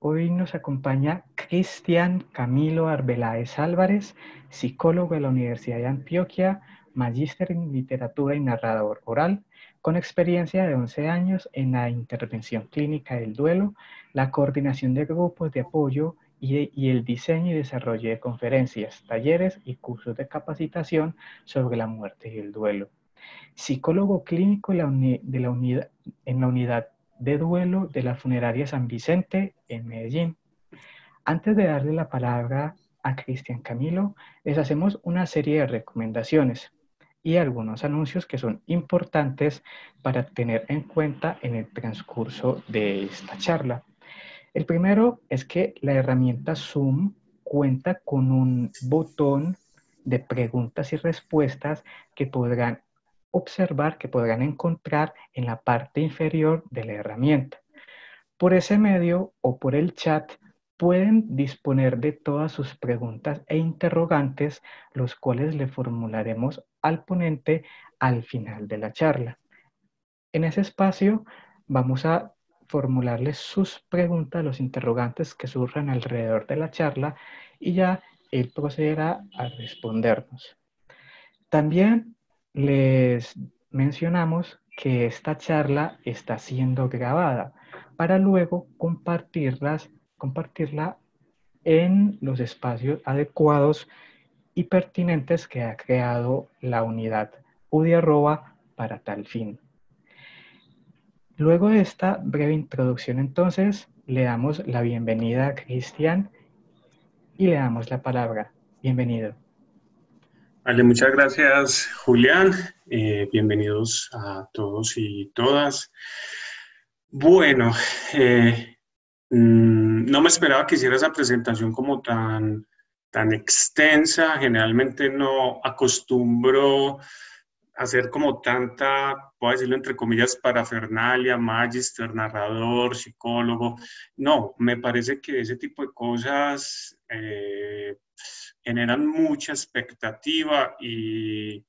Hoy nos acompaña Cristian Camilo Arbeláez Álvarez, psicólogo de la Universidad de Antioquia, magíster en literatura y narrador oral, con experiencia de 11 años en la intervención clínica del duelo, la coordinación de grupos de apoyo y el diseño y desarrollo de conferencias, talleres y cursos de capacitación sobre la muerte y el duelo. Psicólogo clínico en la unidad de duelo de la funeraria San Vicente en Medellín. Antes de darle la palabra a Cristian Camilo, les hacemos una serie de recomendaciones y algunos anuncios que son importantes para tener en cuenta en el transcurso de esta charla. El primero es que la herramienta Zoom cuenta con un botón de preguntas y respuestas que podrán observar, que podrán encontrar en la parte inferior de la herramienta. Por ese medio o por el chat pueden disponer de todas sus preguntas e interrogantes, los cuales le formularemos al ponente al final de la charla. En ese espacio vamos a formularles sus preguntas, los interrogantes que surjan alrededor de la charla y ya él procederá a respondernos. También les mencionamos que esta charla está siendo grabada para luego compartirla en los espacios adecuados y pertinentes que ha creado la unidad UDI para tal fin. Luego de esta breve introducción, entonces, le damos la bienvenida a Cristian y le damos la palabra. Bienvenido. Vale, muchas gracias, Julián. Bienvenidos a todos y todas. Bueno, no me esperaba que hiciera esa presentación como tan extensa. Generalmente no acostumbro hacer como tanta, voy a decirlo entre comillas, parafernalia, magister, narrador, psicólogo. No, me parece que ese tipo de cosas generan mucha expectativa y,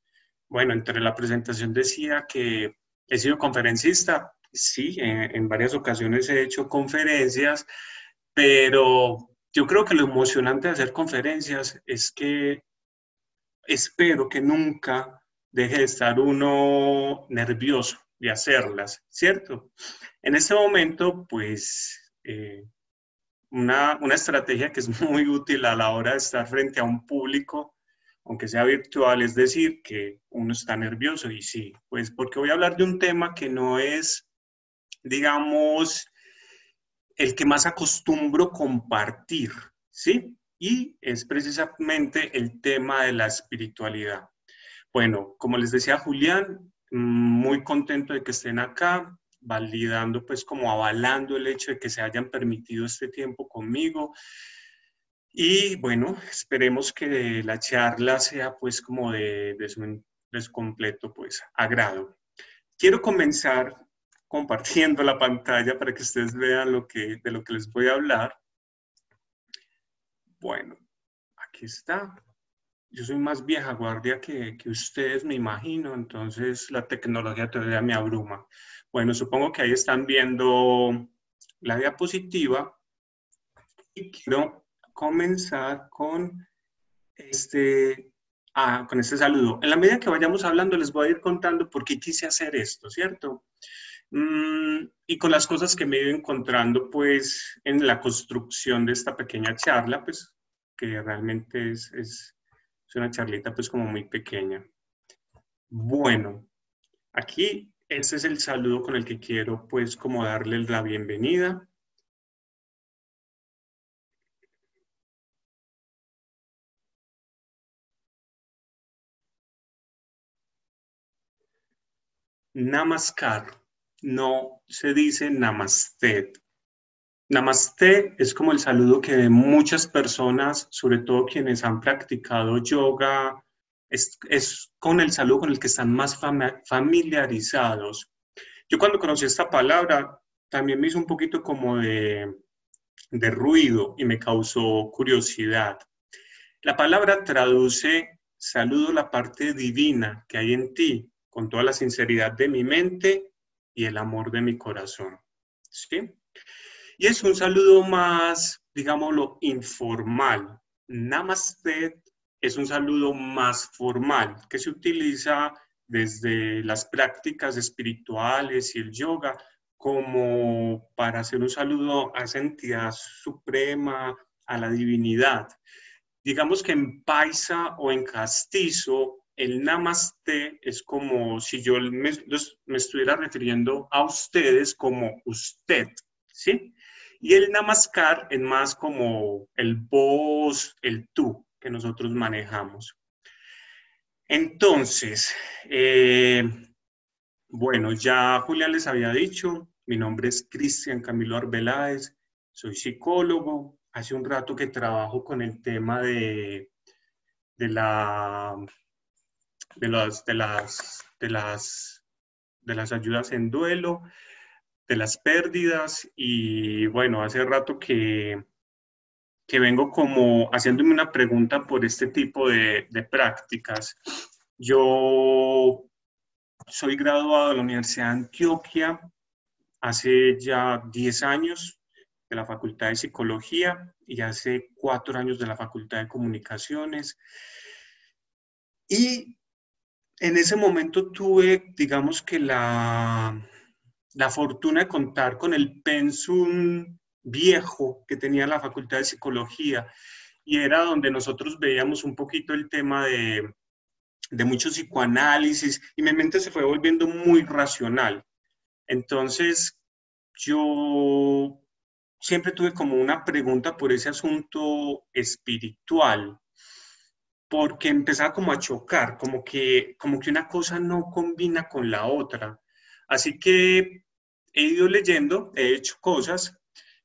bueno, entre la presentación decía que he sido conferencista. Sí, en varias ocasiones he hecho conferencias, pero yo creo que lo emocionante de hacer conferencias es que espero que nunca deje de estar uno nervioso de hacerlas, ¿cierto? En este momento, pues, una estrategia que es muy útil a la hora de estar frente a un público, aunque sea virtual, es decir, que uno está nervioso. Y sí, pues porque voy a hablar de un tema que no es, digamos, el que más acostumbro compartir, ¿sí? Y es precisamente el tema de la espiritualidad. Bueno, como les decía Julián, muy contento de que estén acá, validando, pues como avalando el hecho de que se hayan permitido este tiempo conmigo. Y bueno, esperemos que la charla sea pues como de su completo pues agrado. Quiero comenzar compartiendo la pantalla para que ustedes vean de lo que les voy a hablar. Bueno, aquí está. Yo soy más vieja guardia que ustedes, me imagino, entonces la tecnología todavía me abruma. Bueno, supongo que ahí están viendo la diapositiva y quiero comenzar con con este saludo. En la medida que vayamos hablando les voy a ir contando por qué quise hacer esto, ¿cierto? Y con las cosas que me he ido encontrando pues en la construcción de esta pequeña charla, pues que realmente es una charlita pues como muy pequeña. Bueno, aquí este es el saludo con el que quiero pues como darles la bienvenida. Namaskar, no se dice namaste. Namaste es como el saludo que muchas personas, sobre todo quienes han practicado yoga, es con el saludo con el que están más familiarizados. Yo cuando conocí esta palabra también me hizo un poquito como de ruido y me causó curiosidad. La palabra traduce saludo la parte divina que hay en ti, con toda la sinceridad de mi mente y el amor de mi corazón. ¿Sí? Y es un saludo más, digámoslo, informal. Namaste es un saludo más formal que se utiliza desde las prácticas espirituales y el yoga como para hacer un saludo a esa entidad suprema, a la divinidad. Digamos que en paisa o en castizo, el namaste es como si yo me estuviera refiriendo a ustedes como usted, ¿sí? Y el namaskar es más como el vos, el tú que nosotros manejamos. Entonces, bueno, ya Julián les había dicho, mi nombre es Cristian Camilo Arbeláez, soy psicólogo. Hace un rato que trabajo con el tema de, la, de las ayudas en duelo, de las pérdidas y bueno, hace rato que vengo como haciéndome una pregunta por este tipo de prácticas. Yo soy graduado de la Universidad de Antioquia hace ya 10 años de la Facultad de Psicología y hace 4 años de la Facultad de Comunicaciones. Y en ese momento tuve, digamos que la fortuna de contar con el pensum viejo que tenía la Facultad de Psicología y era donde nosotros veíamos un poquito el tema de mucho psicoanálisis y mi mente se fue volviendo muy racional. Entonces, yo siempre tuve como una pregunta por ese asunto espiritual, porque empezaba como a chocar, como que una cosa no combina con la otra. Así que he ido leyendo, he hecho cosas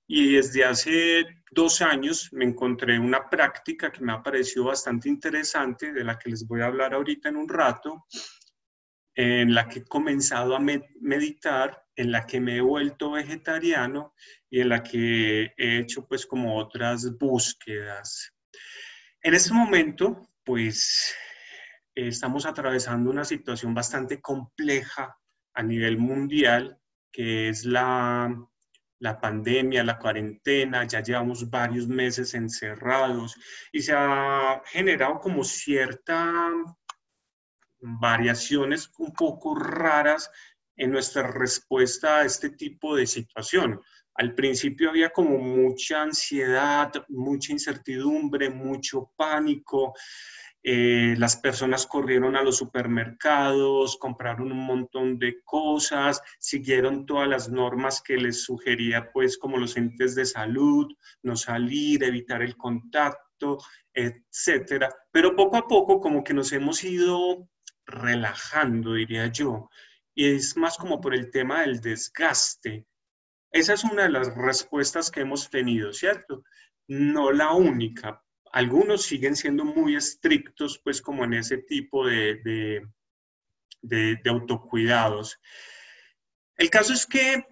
y desde hace 2 años me encontré una práctica que me ha parecido bastante interesante, de la que les voy a hablar ahorita en un rato, en la que he comenzado a meditar, en la que me he vuelto vegetariano y en la que he hecho pues como otras búsquedas. En este momento, pues estamos atravesando una situación bastante compleja a nivel mundial, que es la pandemia, la cuarentena. Ya llevamos varios meses encerrados y se ha generado como cierta variaciones un poco raras en nuestra respuesta a este tipo de situación. Al principio había como mucha ansiedad, mucha incertidumbre, mucho pánico. Las personas corrieron a los supermercados, compraron un montón de cosas, siguieron todas las normas que les sugería, pues, como los entes de salud, no salir, evitar el contacto, etcétera. Pero poco a poco como que nos hemos ido relajando, diría yo, y es más como por el tema del desgaste. Esa es una de las respuestas que hemos tenido, ¿cierto? No la única. Algunos siguen siendo muy estrictos, pues como en ese tipo de autocuidados. El caso es que,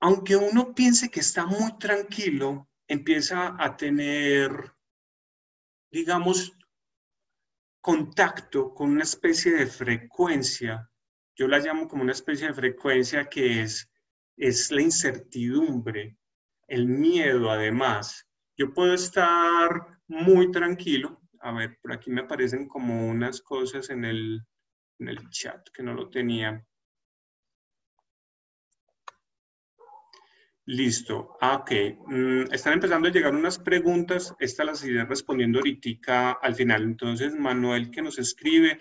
aunque uno piense que está muy tranquilo, empieza a tener, digamos, contacto con una especie de frecuencia. Yo la llamo como una especie de frecuencia que es la incertidumbre, el miedo además. Yo puedo estar muy tranquilo. A ver, por aquí me aparecen como unas cosas en el chat que no lo tenía. Listo. Ok. Están empezando a llegar unas preguntas. Estas las iré respondiendo ahorita al final. Entonces, Manuel, que nos escribe,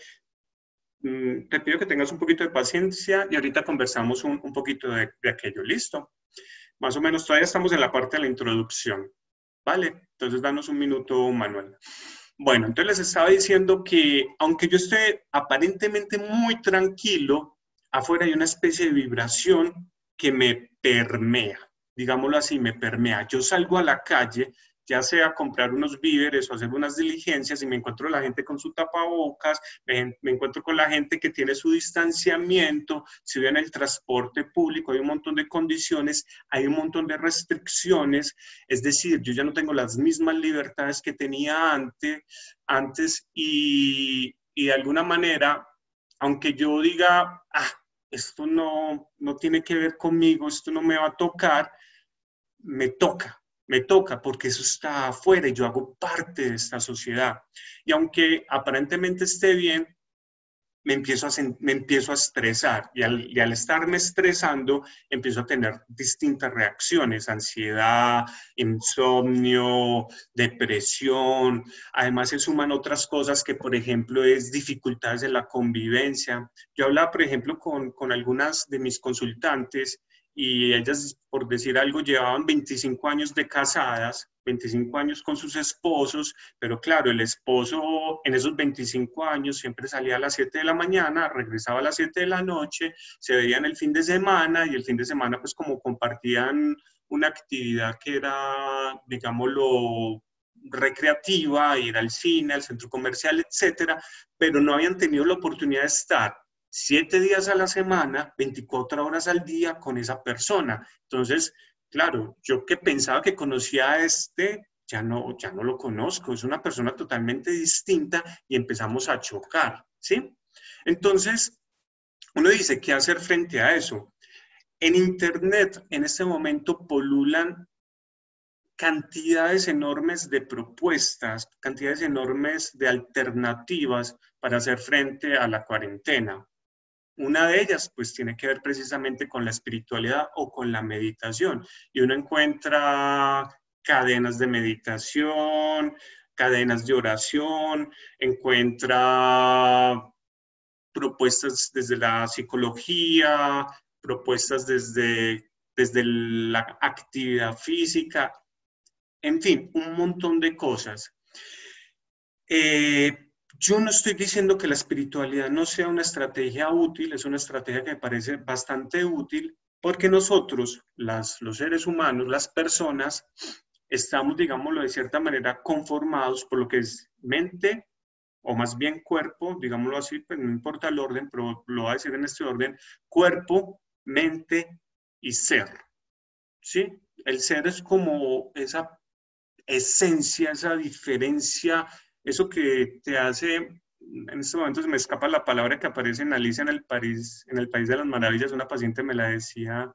te pido que tengas un poquito de paciencia y ahorita conversamos un poquito de aquello. ¿Listo? Más o menos todavía estamos en la parte de la introducción. ¿Vale? Entonces, danos un minuto, Manuel. Bueno, entonces les estaba diciendo que aunque yo esté aparentemente muy tranquilo, afuera hay una especie de vibración que me permea, digámoslo así, me permea. Yo salgo a la calle, ya sea a comprar unos víveres o hacer unas diligencias y me encuentro la gente con su tapabocas, me encuentro con la gente que tiene su distanciamiento, si voy en el transporte público hay un montón de condiciones, hay un montón de restricciones, es decir, yo ya no tengo las mismas libertades que tenía antes y de alguna manera, aunque yo diga, esto no tiene que ver conmigo, esto no me va a tocar, me toca porque eso está afuera y yo hago parte de esta sociedad. Y aunque aparentemente esté bien, me empiezo a estresar y al estarme estresando empiezo a tener distintas reacciones, ansiedad, insomnio, depresión. Además se suman otras cosas que, por ejemplo, es dificultades en la convivencia. Yo hablaba, por ejemplo, con algunas de mis consultantes y ellas, por decir algo, llevaban 25 años de casadas, 25 años con sus esposos, pero claro, el esposo en esos 25 años siempre salía a las 7 de la mañana, regresaba a las 7 de la noche, se veían el fin de semana y el fin de semana pues como compartían una actividad que era, digámoslo, recreativa, ir al cine, al centro comercial, etcétera, pero no habían tenido la oportunidad de estar 7 días a la semana, 24 horas al día con esa persona. Entonces, claro, yo que pensaba que conocía a este, ya no lo conozco, es una persona totalmente distinta y empezamos a chocar, ¿sí? Entonces, uno dice, ¿qué hacer frente a eso? En Internet, en este momento, pululan cantidades enormes de propuestas, cantidades enormes de alternativas para hacer frente a la cuarentena. Una de ellas, pues, tiene que ver precisamente con la espiritualidad o con la meditación. Y uno encuentra cadenas de meditación, cadenas de oración, encuentra propuestas desde la psicología, propuestas desde la actividad física, en fin, un montón de cosas. Yo no estoy diciendo que la espiritualidad no sea una estrategia útil, es una estrategia que me parece bastante útil, porque nosotros, los seres humanos, las personas, estamos, digámoslo de cierta manera, conformados por lo que es mente, o más bien cuerpo, digámoslo así, pues no importa el orden, pero lo voy a decir en este orden, cuerpo, mente y ser, ¿sí? El ser es como esa esencia, esa diferencia, eso que te hace, en este momento se me escapa la palabra que aparece en Alicia en el País de las Maravillas, una paciente me la decía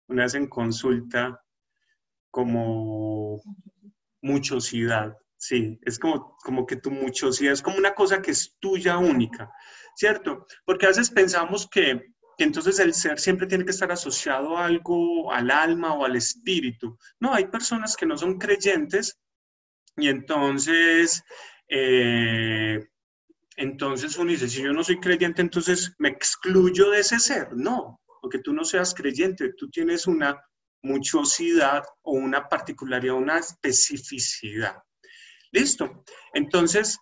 una vez en consulta, como muchosidad, sí, es como que tu muchosidad es como una cosa que es tuya única, ¿cierto? Porque a veces pensamos que entonces el ser siempre tiene que estar asociado a algo, al alma o al espíritu. No, hay personas que no son creyentes y entonces uno dice, si yo no soy creyente, entonces me excluyo de ese ser. No, porque tú no seas creyente, tú tienes una muchosidad o una particularidad, una especificidad. Listo. Entonces,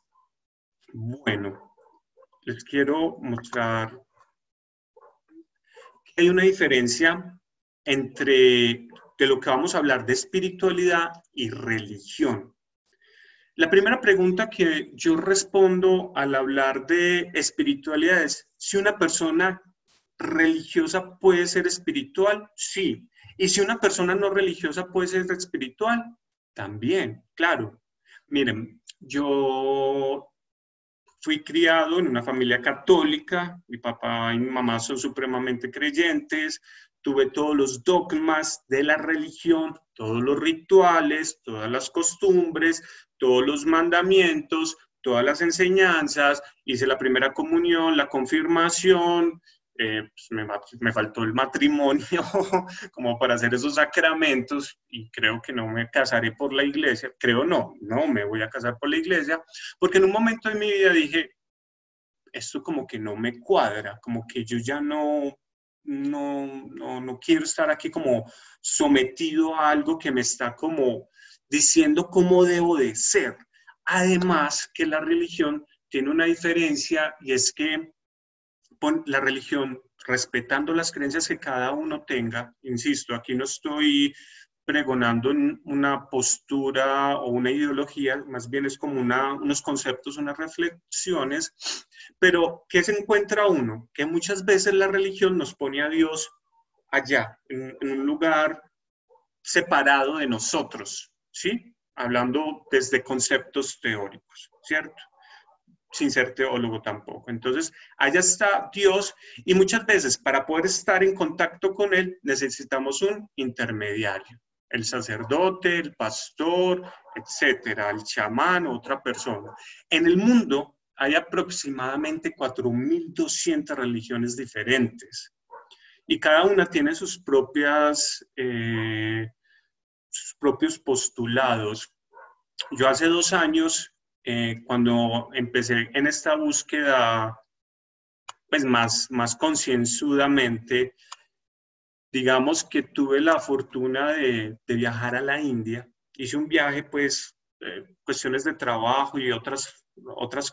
bueno, les quiero mostrar que hay una diferencia entre de lo que vamos a hablar de espiritualidad y religión. La primera pregunta que yo respondo al hablar de espiritualidad es, si una persona religiosa puede ser espiritual, sí. Y si una persona no religiosa puede ser espiritual, también, claro. Miren, yo fui criado en una familia católica, mi papá y mi mamá son supremamente creyentes, tuve todos los dogmas de la religión, todos los rituales, todas las costumbres, todos los mandamientos, todas las enseñanzas, hice la primera comunión, la confirmación, pues me faltó el matrimonio como para hacer esos sacramentos y creo que no me casaré por la iglesia, creo no me voy a casar por la iglesia, porque en un momento de mi vida dije, esto como que no me cuadra, como que yo ya no quiero estar aquí como sometido a algo que me está como diciendo cómo debo de ser. Además que la religión tiene una diferencia y es que la religión, respetando las creencias que cada uno tenga, insisto, aquí no estoy pregonando una postura o una ideología, más bien es como unos conceptos, unas reflexiones, pero ¿qué se encuentra uno? Que muchas veces la religión nos pone a Dios allá, en un lugar separado de nosotros, ¿sí? Hablando desde conceptos teóricos, ¿cierto? sin ser teólogo tampoco. Entonces, allá está Dios y muchas veces para poder estar en contacto con Él necesitamos un intermediario. El sacerdote, el pastor, etcétera, el chamán, otra persona. En el mundo hay aproximadamente 4.200 religiones diferentes y cada una tiene sus propios postulados. Yo hace 2 años, cuando empecé en esta búsqueda, pues más concienzudamente, digamos que tuve la fortuna de viajar a la India. Hice un viaje, pues, cuestiones de trabajo y otras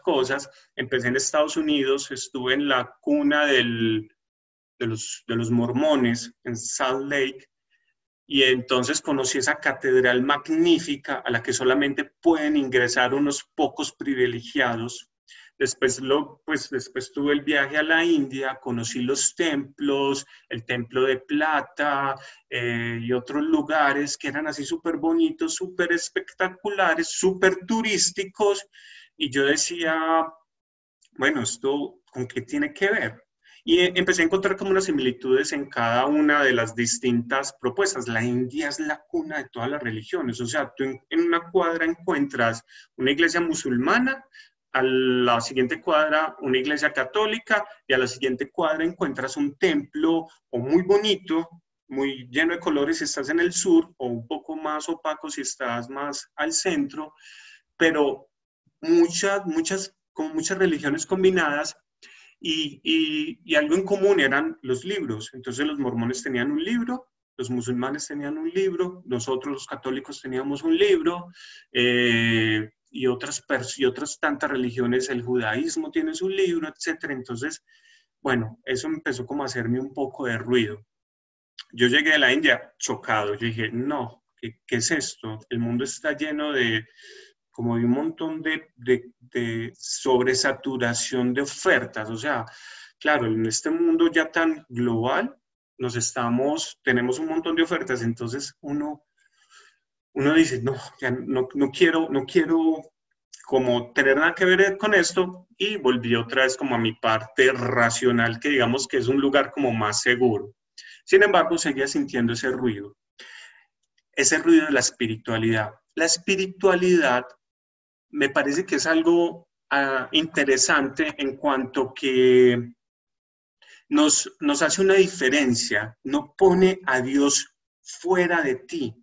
cosas. Empecé en Estados Unidos, estuve en la cuna de los mormones, en Salt Lake, y entonces conocí esa catedral magnífica a la que solamente pueden ingresar unos pocos privilegiados. Después tuve el viaje a la India, conocí los templos, el templo de plata y otros lugares que eran así súper bonitos, súper espectaculares, súper turísticos. Y yo decía, bueno, ¿esto con qué tiene que ver? Y empecé a encontrar como unas similitudes en cada una de las distintas propuestas. La India es la cuna de todas las religiones. O sea, tú en una cuadra encuentras una iglesia musulmana, a la siguiente cuadra una iglesia católica y a la siguiente cuadra encuentras un templo o muy bonito, muy lleno de colores si estás en el sur o un poco más opaco si estás más al centro, pero con muchas religiones combinadas. Y algo en común eran los libros. Entonces los mormones tenían un libro, los musulmanes tenían un libro, nosotros los católicos teníamos un libro, y otras tantas religiones, el judaísmo tiene su libro, etc. Entonces, bueno, eso empezó como a hacerme un poco de ruido. Yo llegué a la India chocado, yo dije, no, ¿qué es esto? El mundo está lleno de como de un montón de sobresaturación de ofertas. O sea, claro, en este mundo ya tan global, tenemos un montón de ofertas, entonces uno dice, no, ya no quiero como tener nada que ver con esto, y volví otra vez como a mi parte racional, que digamos que es un lugar como más seguro. Sin embargo, seguía sintiendo ese ruido de la espiritualidad. La espiritualidad me parece que es algo interesante en cuanto que nos hace una diferencia, no pone a Dios fuera de ti.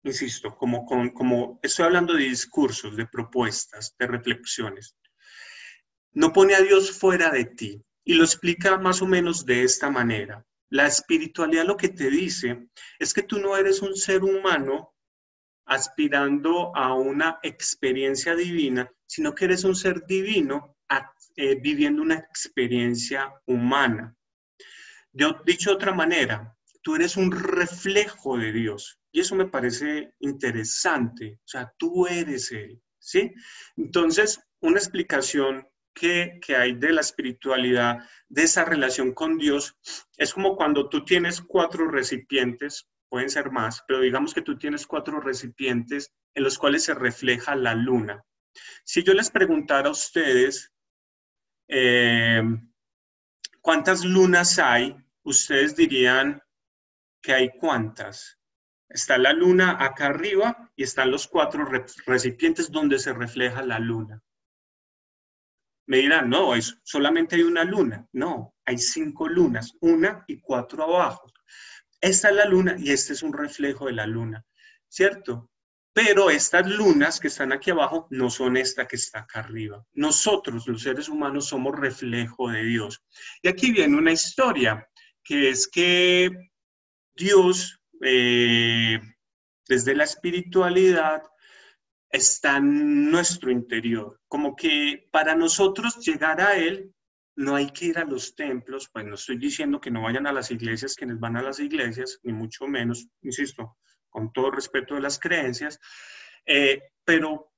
Insisto, como estoy hablando de discursos, de propuestas, de reflexiones. No pone a Dios fuera de ti. Y lo explica más o menos de esta manera. La espiritualidad lo que te dice es que tú no eres un ser humano aspirando a una experiencia divina, sino que eres un ser divino viviendo una experiencia humana. Yo, dicho de otra manera, tú eres un reflejo de Dios, y eso me parece interesante. O sea, tú eres Él, ¿sí? Entonces, una explicación que hay de la espiritualidad, de esa relación con Dios, es como cuando tú tienes 4 recipientes, pueden ser más, pero digamos que tú tienes 4 recipientes en los cuales se refleja la luna. Si yo les preguntara a ustedes cuántas lunas hay, ustedes dirían que hay cuántas. Está la luna acá arriba y están los 4 recipientes donde se refleja la luna. Me dirán, no, solamente hay una luna. No, hay 5 lunas, 1 y 4 abajo. Esta es la luna y este es un reflejo de la luna, ¿cierto? Pero estas lunas que están aquí abajo no son esta que está acá arriba. Nosotros, los seres humanos, somos reflejo de Dios. Y aquí viene una historia, que es que Dios, desde la espiritualidad, está en nuestro interior. Como que para nosotros llegar a Él, no hay que ir a los templos. Pues no estoy diciendo que no vayan a las iglesias quienes van a las iglesias, ni mucho menos, insisto, con todo respeto de las creencias, pero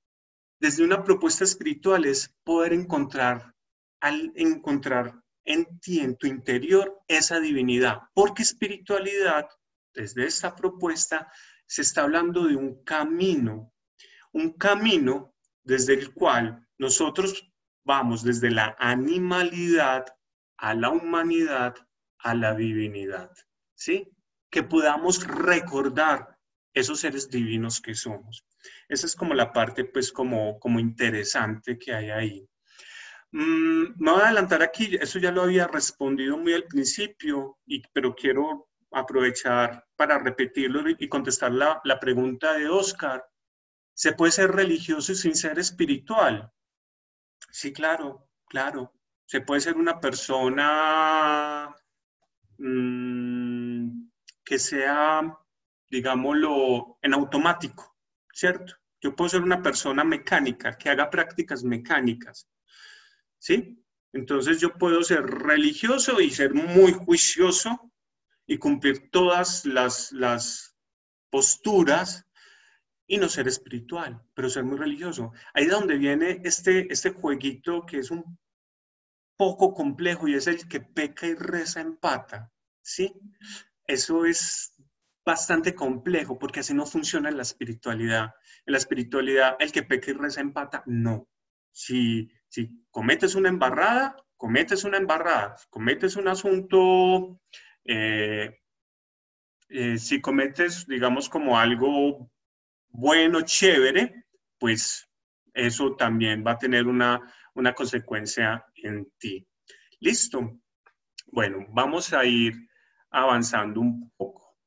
desde una propuesta espiritual es poder encontrar en ti, en tu interior, esa divinidad. Porque espiritualidad, desde esta propuesta, se está hablando de un camino desde el cual nosotros vamos desde la animalidad a la humanidad, a la divinidad, ¿sí? Que podamos recordar esos seres divinos que somos. Esa es como la parte, pues, como interesante que hay ahí. Me voy a adelantar aquí, eso ya lo había respondido muy al principio, pero quiero aprovechar para repetirlo y contestar la pregunta de Oscar. ¿Se puede ser religioso y sin ser espiritual? Sí, claro, claro. Se puede ser una persona que sea, digámoslo, en automático, ¿cierto? Yo puedo ser una persona mecánica, que haga prácticas mecánicas, ¿sí? Entonces yo puedo ser religioso y ser muy juicioso y cumplir todas las posturas y no ser espiritual, pero ser muy religioso. Ahí es donde viene este jueguito que es un poco complejo y es el que peca y reza empata, ¿sí? Eso es bastante complejo porque así no funciona en la espiritualidad. En la espiritualidad, el que peca y reza empata, no. Si cometes una embarrada, cometes una embarrada. Cometes un asunto, si cometes, digamos, como algo bueno, chévere, pues eso también va a tener una consecuencia en ti. ¿Listo? Bueno, vamos a ir avanzando un poco.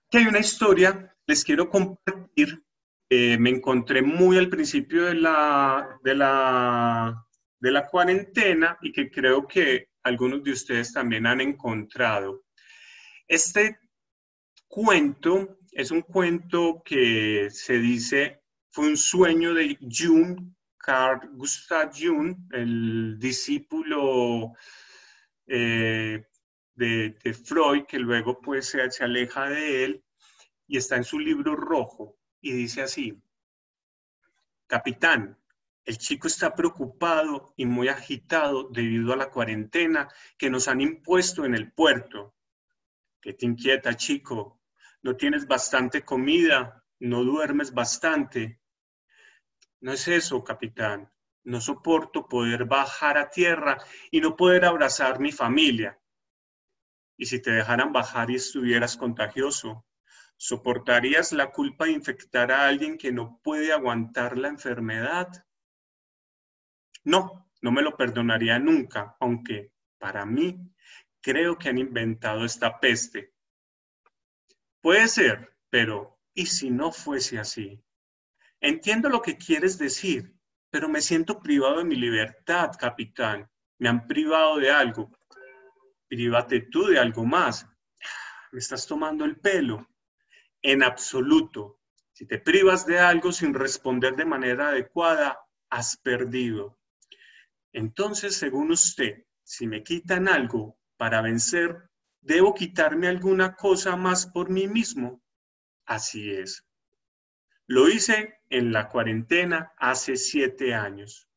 Aquí hay una historia, les quiero compartir. Me encontré muy al principio de la cuarentena y que creo que algunos de ustedes también han encontrado. Este cuento es un cuento que se dice fue un sueño de Jung, Carl Gustav Jung, el discípulo de Freud, que luego pues se aleja de él y está en su libro rojo y dice así: Capitán, el chico está preocupado y muy agitado debido a la cuarentena que nos han impuesto en el puerto. ¿Qué te inquieta, chico? ¿No tienes bastante comida? ¿No duermes bastante? No es eso, capitán. No soporto poder bajar a tierra y no poder abrazar mi familia. ¿Y si te dejaran bajar y estuvieras contagioso? ¿Soportarías la culpa de infectar a alguien que no puede aguantar la enfermedad? No, no me lo perdonaría nunca, aunque para mí creo que han inventado esta peste. Puede ser, pero ¿y si no fuese así? Entiendo lo que quieres decir, pero me siento privado de mi libertad, capitán. Me han privado de algo. Prívate tú de algo más. Me estás tomando el pelo. En absoluto. Si te privas de algo sin responder de manera adecuada, has perdido. Entonces, según usted, si me quitan algo para vencer, ¿debo quitarme alguna cosa más por mí mismo? Así es. Lo hice en la cuarentena hace 7 años.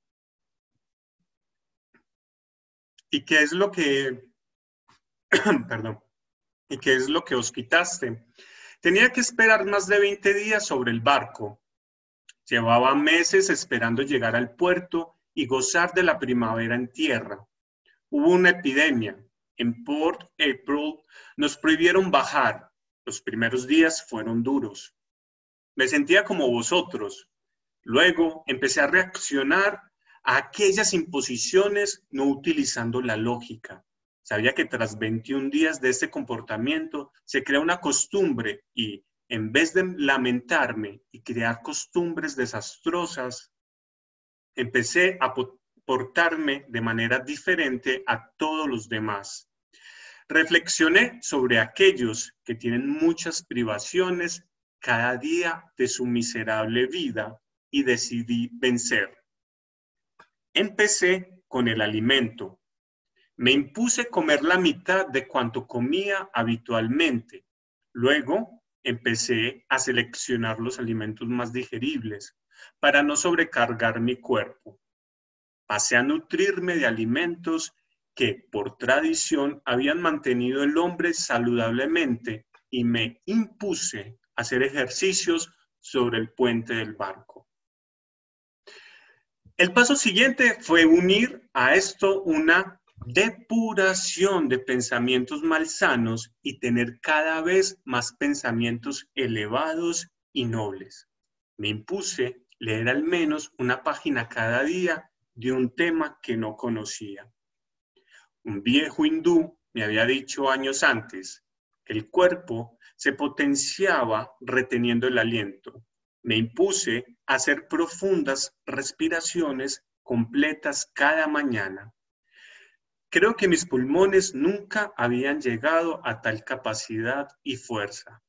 ¿Y qué es lo que, perdón, y qué es lo que os quitaste? Tenía que esperar más de 20 días sobre el barco. Llevaba meses esperando llegar al puerto y gozar de la primavera en tierra. Hubo una epidemia. En Port April nos prohibieron bajar. Los primeros días fueron duros. Me sentía como vosotros. Luego empecé a reaccionar a aquellas imposiciones no utilizando la lógica. Sabía que tras 21 días de este comportamiento se crea una costumbre y, en vez de lamentarme y crear costumbres desastrosas, empecé a portarme de manera diferente a todos los demás. Reflexioné sobre aquellos que tienen muchas privaciones cada día de su miserable vida y decidí vencer. Empecé con el alimento. Me impuse comer la mitad de cuanto comía habitualmente. Luego empecé a seleccionar los alimentos más digeribles para no sobrecargar mi cuerpo. Pasé a nutrirme de alimentos que por tradición habían mantenido al hombre saludablemente y me impuse a hacer ejercicios sobre el puente del barco. El paso siguiente fue unir a esto una depuración de pensamientos malsanos y tener cada vez más pensamientos elevados y nobles. Me impuse leer al menos una página cada día de un tema que no conocía. Un viejo hindú me había dicho años antes que el cuerpo se potenciaba reteniendo el aliento. Me impuse a hacer profundas respiraciones completas cada mañana. Creo que mis pulmones nunca habían llegado a tal capacidad y fuerza.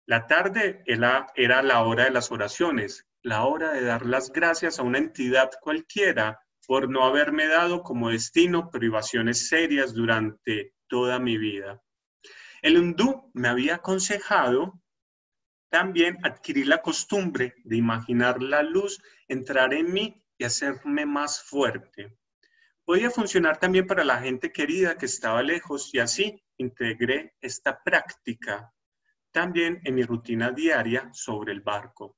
La tarde era la hora de las oraciones, la hora de dar las gracias a una entidad cualquiera por no haberme dado como destino privaciones serias durante toda mi vida. El hindú me había aconsejado también adquirir la costumbre de imaginar la luz entrar en mí y hacerme más fuerte. Podía funcionar también para la gente querida que estaba lejos y así integré esta práctica también en mi rutina diaria sobre el barco.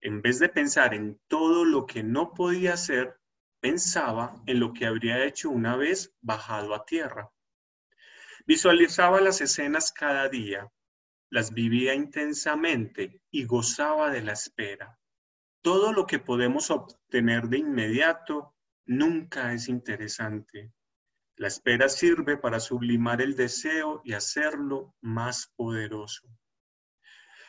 En vez de pensar en todo lo que no podía hacer, pensaba en lo que habría hecho una vez bajado a tierra. Visualizaba las escenas cada día, las vivía intensamente y gozaba de la espera. Todo lo que podemos obtener de inmediato nunca es interesante. La espera sirve para sublimar el deseo y hacerlo más poderoso.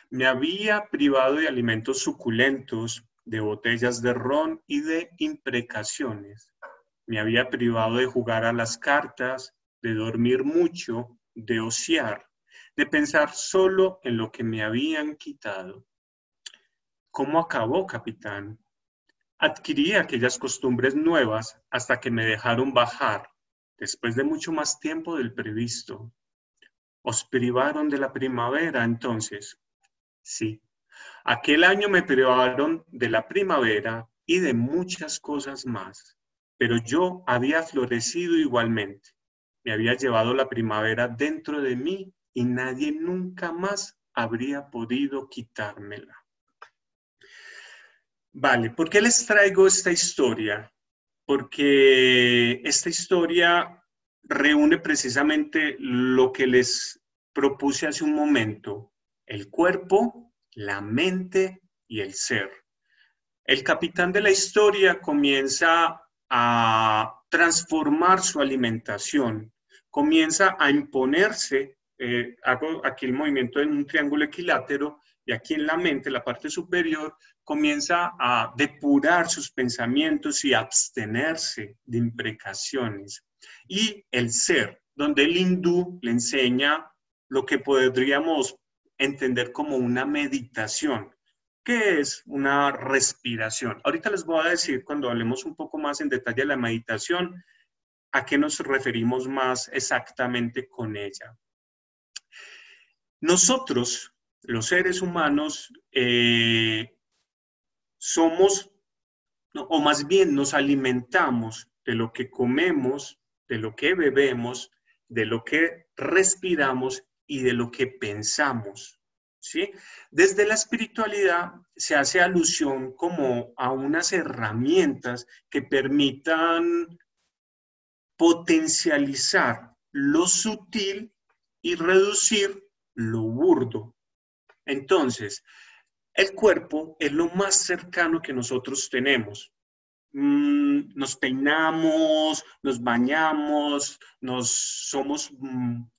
Me había privado de alimentos suculentos, de botellas de ron y de imprecaciones. Me había privado de jugar a las cartas, de dormir mucho, de ociar, de pensar solo en lo que me habían quitado. ¿Cómo acabó, capitán? Adquirí aquellas costumbres nuevas hasta que me dejaron bajar, después de mucho más tiempo del previsto. ¿Os privaron de la primavera entonces? Sí. Aquel año me privaron de la primavera y de muchas cosas más, pero yo había florecido igualmente. Me había llevado la primavera dentro de mí y nadie nunca más habría podido quitármela. Vale, ¿por qué les traigo esta historia? Porque esta historia reúne precisamente lo que les propuse hace un momento: el cuerpo, la mente y el ser. El capitán de la historia comienza a transformar su alimentación, comienza a imponerse, hago aquí el movimiento en un triángulo equilátero, y aquí en la mente, la parte superior, comienza a depurar sus pensamientos y a abstenerse de imprecaciones. Y el ser, donde el hindú le enseña lo que podríamos entender como una meditación. ¿Qué es una respiración? Ahorita les voy a decir, cuando hablemos un poco más en detalle de la meditación, a qué nos referimos más exactamente con ella. Nosotros, los seres humanos, somos, o más bien nos alimentamos de lo que comemos, de lo que bebemos, de lo que respiramos y de lo que pensamos. ¿Sí? Desde la espiritualidad se hace alusión como a unas herramientas que permitan potencializar lo sutil y reducir lo burdo. Entonces, el cuerpo es lo más cercano que nosotros tenemos. Nos peinamos, nos bañamos,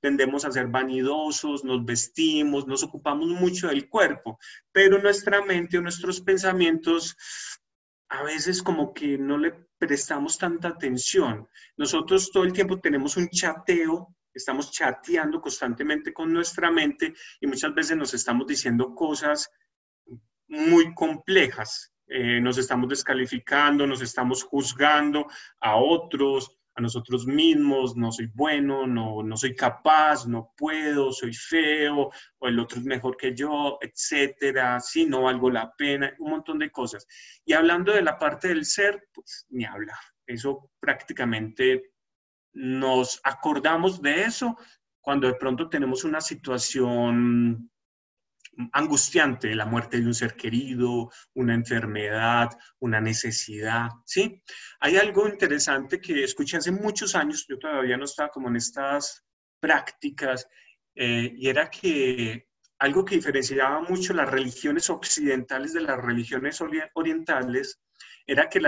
tendemos a ser vanidosos, nos vestimos, nos ocupamos mucho del cuerpo, pero nuestra mente o nuestros pensamientos a veces como que no le prestamos tanta atención. Nosotros todo el tiempo tenemos un chateo, estamos chateando constantemente con nuestra mente y muchas veces nos estamos diciendo cosas muy complejas. Nos estamos descalificando, nos estamos juzgando a otros, a nosotros mismos: no soy bueno, no soy capaz, no puedo, soy feo, o el otro es mejor que yo, etcétera, sí, no valgo la pena, un montón de cosas. Y hablando de la parte del ser, pues ni hablar. Eso prácticamente nos acordamos de eso cuando de pronto tenemos una situación angustiante, la muerte de un ser querido, una enfermedad, una necesidad, ¿sí? Hay algo interesante que escuché hace muchos años, yo todavía no estaba como en estas prácticas, y era que algo que diferenciaba mucho las religiones occidentales de las religiones orientales era que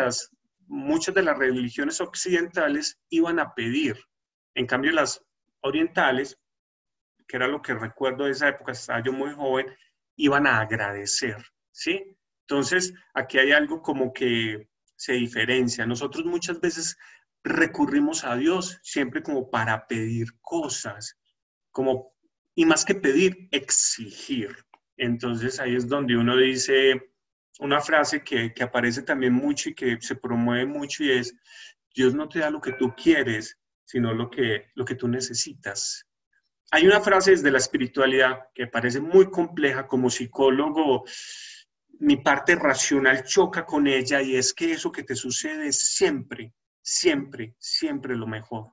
muchas de las religiones occidentales iban a pedir, en cambio las orientales, que era lo que recuerdo de esa época, estaba yo muy joven, iban a agradecer, ¿sí? Entonces, aquí hay algo como que se diferencia. Nosotros muchas veces recurrimos a Dios siempre como para pedir cosas, y más que pedir, exigir. Entonces, ahí es donde uno dice una frase que aparece también mucho y que se promueve mucho y es, Dios no te da lo que tú quieres, sino lo que tú necesitas. Hay una frase desde la espiritualidad que parece muy compleja. Como psicólogo, mi parte racional choca con ella y es que eso que te sucede es siempre, siempre, siempre lo mejor.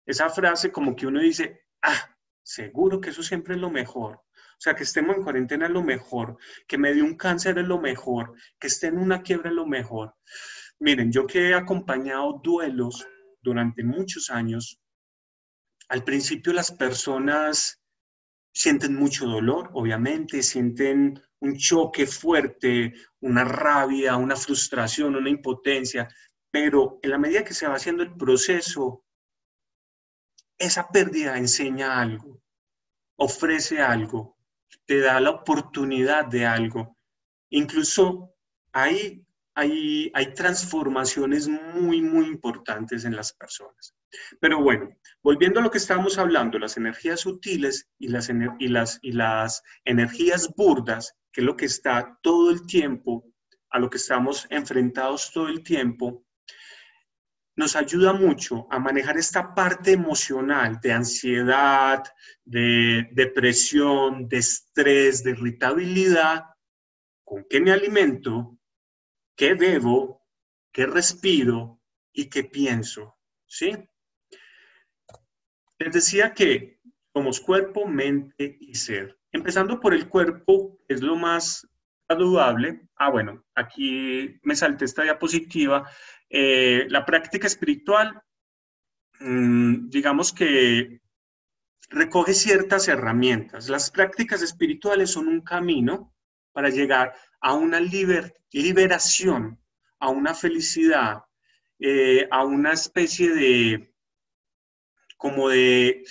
Esa frase como que uno dice, seguro que eso siempre es lo mejor. O sea, que estemos en cuarentena es lo mejor, que me dio un cáncer es lo mejor, que esté en una quiebra es lo mejor. Miren, yo que he acompañado duelos durante muchos años, al principio las personas sienten mucho dolor, obviamente, sienten un choque fuerte, una rabia, una frustración, una impotencia, pero en la medida que se va haciendo el proceso, esa pérdida enseña algo, ofrece algo, te da la oportunidad de algo. Incluso hay transformaciones muy, muy importantes en las personas. Pero bueno, volviendo a lo que estábamos hablando, las energías sutiles y las energías burdas, que es lo que está todo el tiempo, a lo que estamos enfrentados todo el tiempo, nos ayuda mucho a manejar esta parte emocional de ansiedad, de depresión, de estrés, de irritabilidad. ¿Con qué me alimento? ¿Qué bebo? ¿Qué respiro? ¿Y qué pienso? ¿Sí? Les decía que somos cuerpo, mente y ser. Empezando por el cuerpo, es lo más saludable. Bueno, aquí me salté esta diapositiva. La práctica espiritual, digamos que recoge ciertas herramientas. Las prácticas espirituales son un camino para llegar a una liberación, a una felicidad, a una especie de como de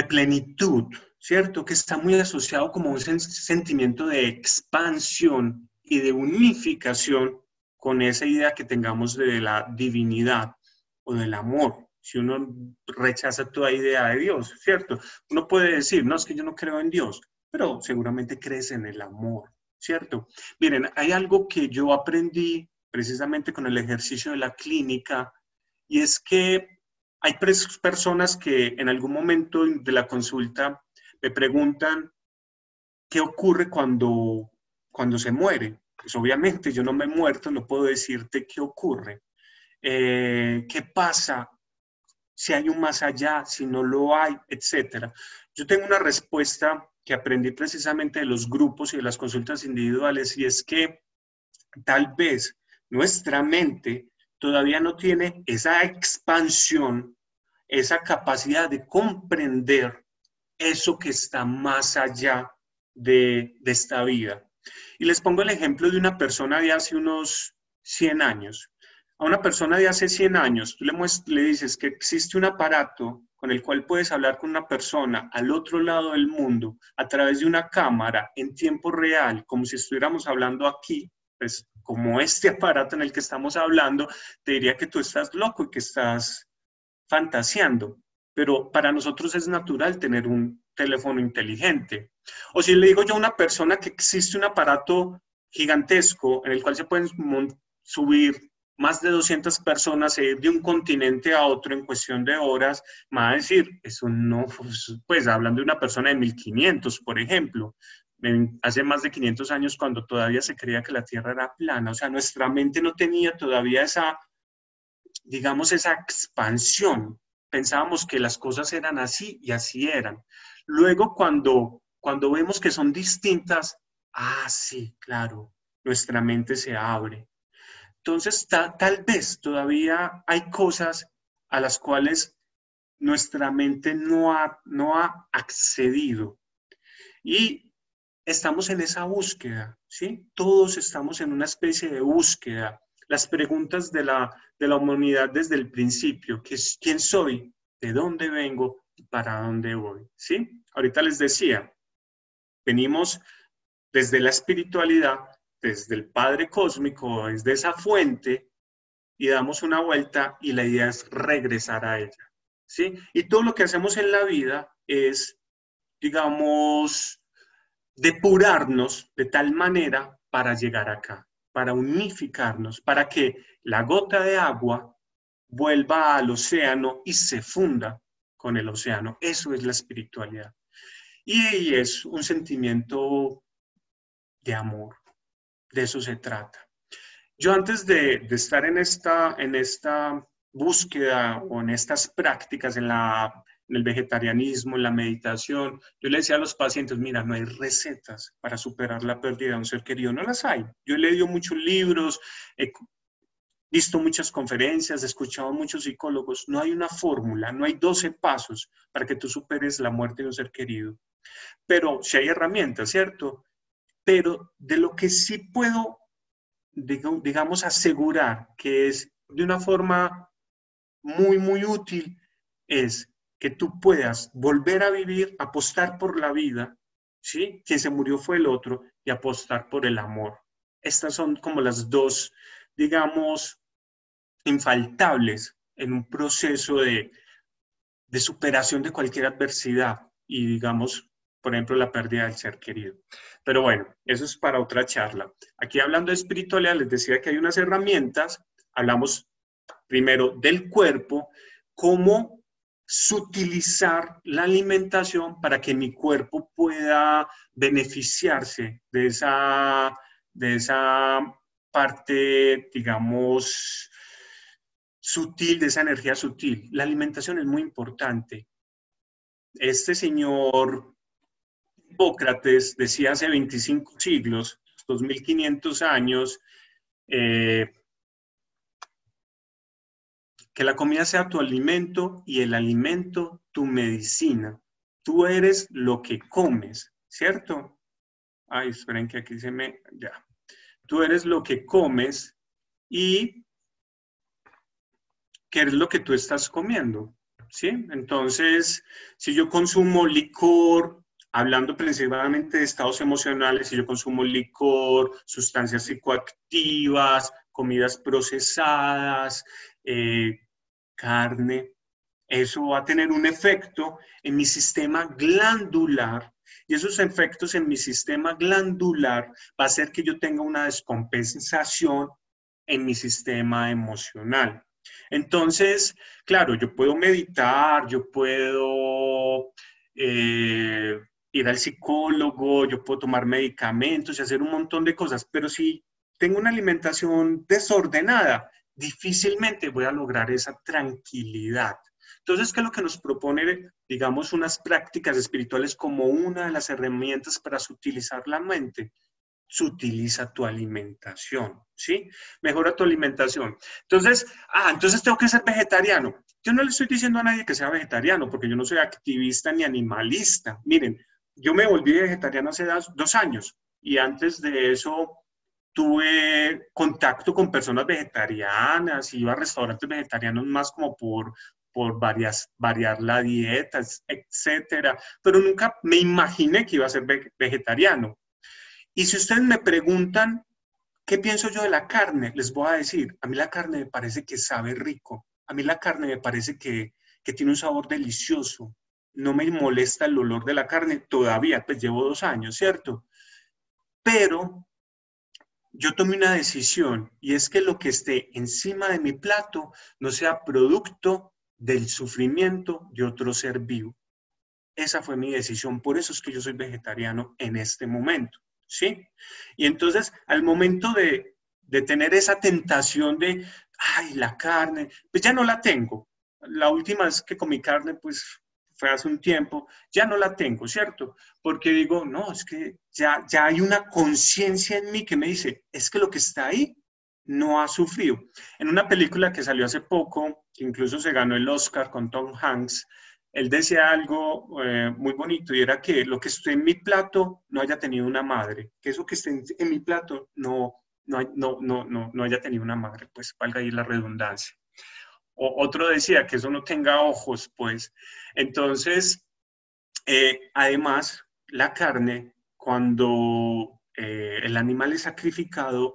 plenitud, ¿cierto? Que está muy asociado como un sentimiento de expansión y de unificación con esa idea que tengamos de la divinidad o del amor. Si uno rechaza toda idea de Dios, ¿cierto? Uno puede decir, no, es que yo no creo en Dios, pero seguramente crees en el amor, ¿cierto? Miren, hay algo que yo aprendí precisamente con el ejercicio de la clínica, y es que hay personas que en algún momento de la consulta me preguntan qué ocurre cuando se muere. Pues obviamente yo no me he muerto, no puedo decirte qué ocurre. ¿Qué pasa si hay un más allá, si no lo hay, etcétera? Yo tengo una respuesta que aprendí precisamente de los grupos y de las consultas individuales, y es que tal vez nuestra mente todavía no tiene esa expansión, esa capacidad de comprender eso que está más allá de esta vida. Y les pongo el ejemplo de una persona de hace unos 100 años. A una persona de hace 100 años, tú le dices que existe un aparato con el cual puedes hablar con una persona al otro lado del mundo a través de una cámara en tiempo real, como si estuviéramos hablando aquí, pues como este aparato en el que estamos hablando, te diría que tú estás loco y que estás fantaseando, pero para nosotros es natural tener un teléfono inteligente. O si le digo yo a una persona que existe un aparato gigantesco en el cual se pueden subir más de 200 personas e ir de un continente a otro en cuestión de horas, me va a decir, eso no, pues hablando de una persona de 1500, por ejemplo, hace más de 500 años cuando todavía se creía que la Tierra era plana, o sea, nuestra mente no tenía todavía esa, digamos, esa expansión. Pensábamos que las cosas eran así y así eran. Luego, cuando cuando vemos que son distintas, sí, claro, nuestra mente se abre. Entonces, tal vez todavía hay cosas a las cuales nuestra mente no ha accedido. Y estamos en esa búsqueda, ¿sí? Todos estamos en una especie de búsqueda. Las preguntas de la humanidad desde el principio, que es quién soy, de dónde vengo y para dónde voy, ¿sí? Ahorita les decía, venimos desde la espiritualidad, desde el Padre Cósmico, desde esa fuente, y damos una vuelta y la idea es regresar a ella, ¿sí? Y todo lo que hacemos en la vida es, digamos, depurarnos de tal manera para llegar acá, para unificarnos, para que la gota de agua vuelva al océano y se funda con el océano. Eso es la espiritualidad. Y es un sentimiento de amor, de eso se trata. Yo antes de estar en esta búsqueda o en estas prácticas en el vegetarianismo, en la meditación, yo le decía a los pacientes, mira, no hay recetas para superar la pérdida de un ser querido, no las hay. Yo he leído muchos libros, he visto muchas conferencias, he escuchado a muchos psicólogos, no hay una fórmula, no hay 12 pasos para que tú superes la muerte de un ser querido. Pero sí hay herramientas, ¿cierto? Pero de lo que sí puedo, digamos, asegurar que es de una forma muy, muy útil, es que tú puedas volver a vivir, apostar por la vida, ¿sí? Quien se murió fue el otro, y apostar por el amor. Estas son como las dos, digamos, infaltables en un proceso de superación de cualquier adversidad y, digamos, por ejemplo, la pérdida del ser querido. Pero bueno, eso es para otra charla. Aquí hablando de espiritualidad, les decía que hay unas herramientas. Hablamos primero del cuerpo, cómo sutilizar la alimentación para que mi cuerpo pueda beneficiarse de esa parte, digamos, sutil, de esa energía sutil. La alimentación es muy importante. Este señor Hipócrates decía hace 25 siglos, 2500 años, que la comida sea tu alimento y el alimento tu medicina. Tú eres lo que comes, ¿cierto? Ay, esperen que aquí ya. Tú eres lo que comes y ¿qué es lo que tú estás comiendo? ¿Sí? Entonces, si yo consumo licor, hablando principalmente de estados emocionales, si yo consumo licor, sustancias psicoactivas, comidas procesadas, carne, eso va a tener un efecto en mi sistema glandular, y esos efectos en mi sistema glandular va a hacer que yo tenga una descompensación en mi sistema emocional. Entonces, claro, yo puedo meditar, yo puedo ir al psicólogo, yo puedo tomar medicamentos y hacer un montón de cosas, pero si tengo una alimentación desordenada, difícilmente voy a lograr esa tranquilidad. Entonces, ¿qué es lo que nos propone, digamos, unas prácticas espirituales como una de las herramientas para sutilizar la mente? Sutiliza tu alimentación, ¿sí? Mejora tu alimentación. Entonces, entonces tengo que ser vegetariano. Yo no le estoy diciendo a nadie que sea vegetariano, porque yo no soy activista ni animalista. Miren, yo me volví vegetariano hace 2 años, y antes de eso tuve contacto con personas vegetarianas, iba a restaurantes vegetarianos más como por variar la dieta, etcétera, pero nunca me imaginé que iba a ser vegetariano. Y si ustedes me preguntan qué pienso yo de la carne, les voy a decir, a mí la carne me parece que sabe rico, a mí la carne me parece que tiene un sabor delicioso, no me molesta el olor de la carne todavía, pues llevo 2 años, ¿cierto? Pero yo tomé una decisión, y es que lo que esté encima de mi plato no sea producto del sufrimiento de otro ser vivo. Esa fue mi decisión, por eso es que yo soy vegetariano en este momento, ¿sí? Y entonces, al momento de tener esa tentación de, la carne, pues ya no la tengo. La última vez que comí carne, pues fue hace un tiempo, ya no la tengo, ¿cierto? Porque digo, no, es que ya hay una conciencia en mí que me dice, es que lo que está ahí no ha sufrido. En una película que salió hace poco, que incluso se ganó el Oscar con Tom Hanks, él decía algo muy bonito y era que lo que esté en mi plato no haya tenido una madre, que eso que esté en mi plato no haya tenido una madre, pues valga ahí la redundancia. Otro decía que eso no tenga ojos, pues. Entonces, además, la carne, cuando el animal es sacrificado,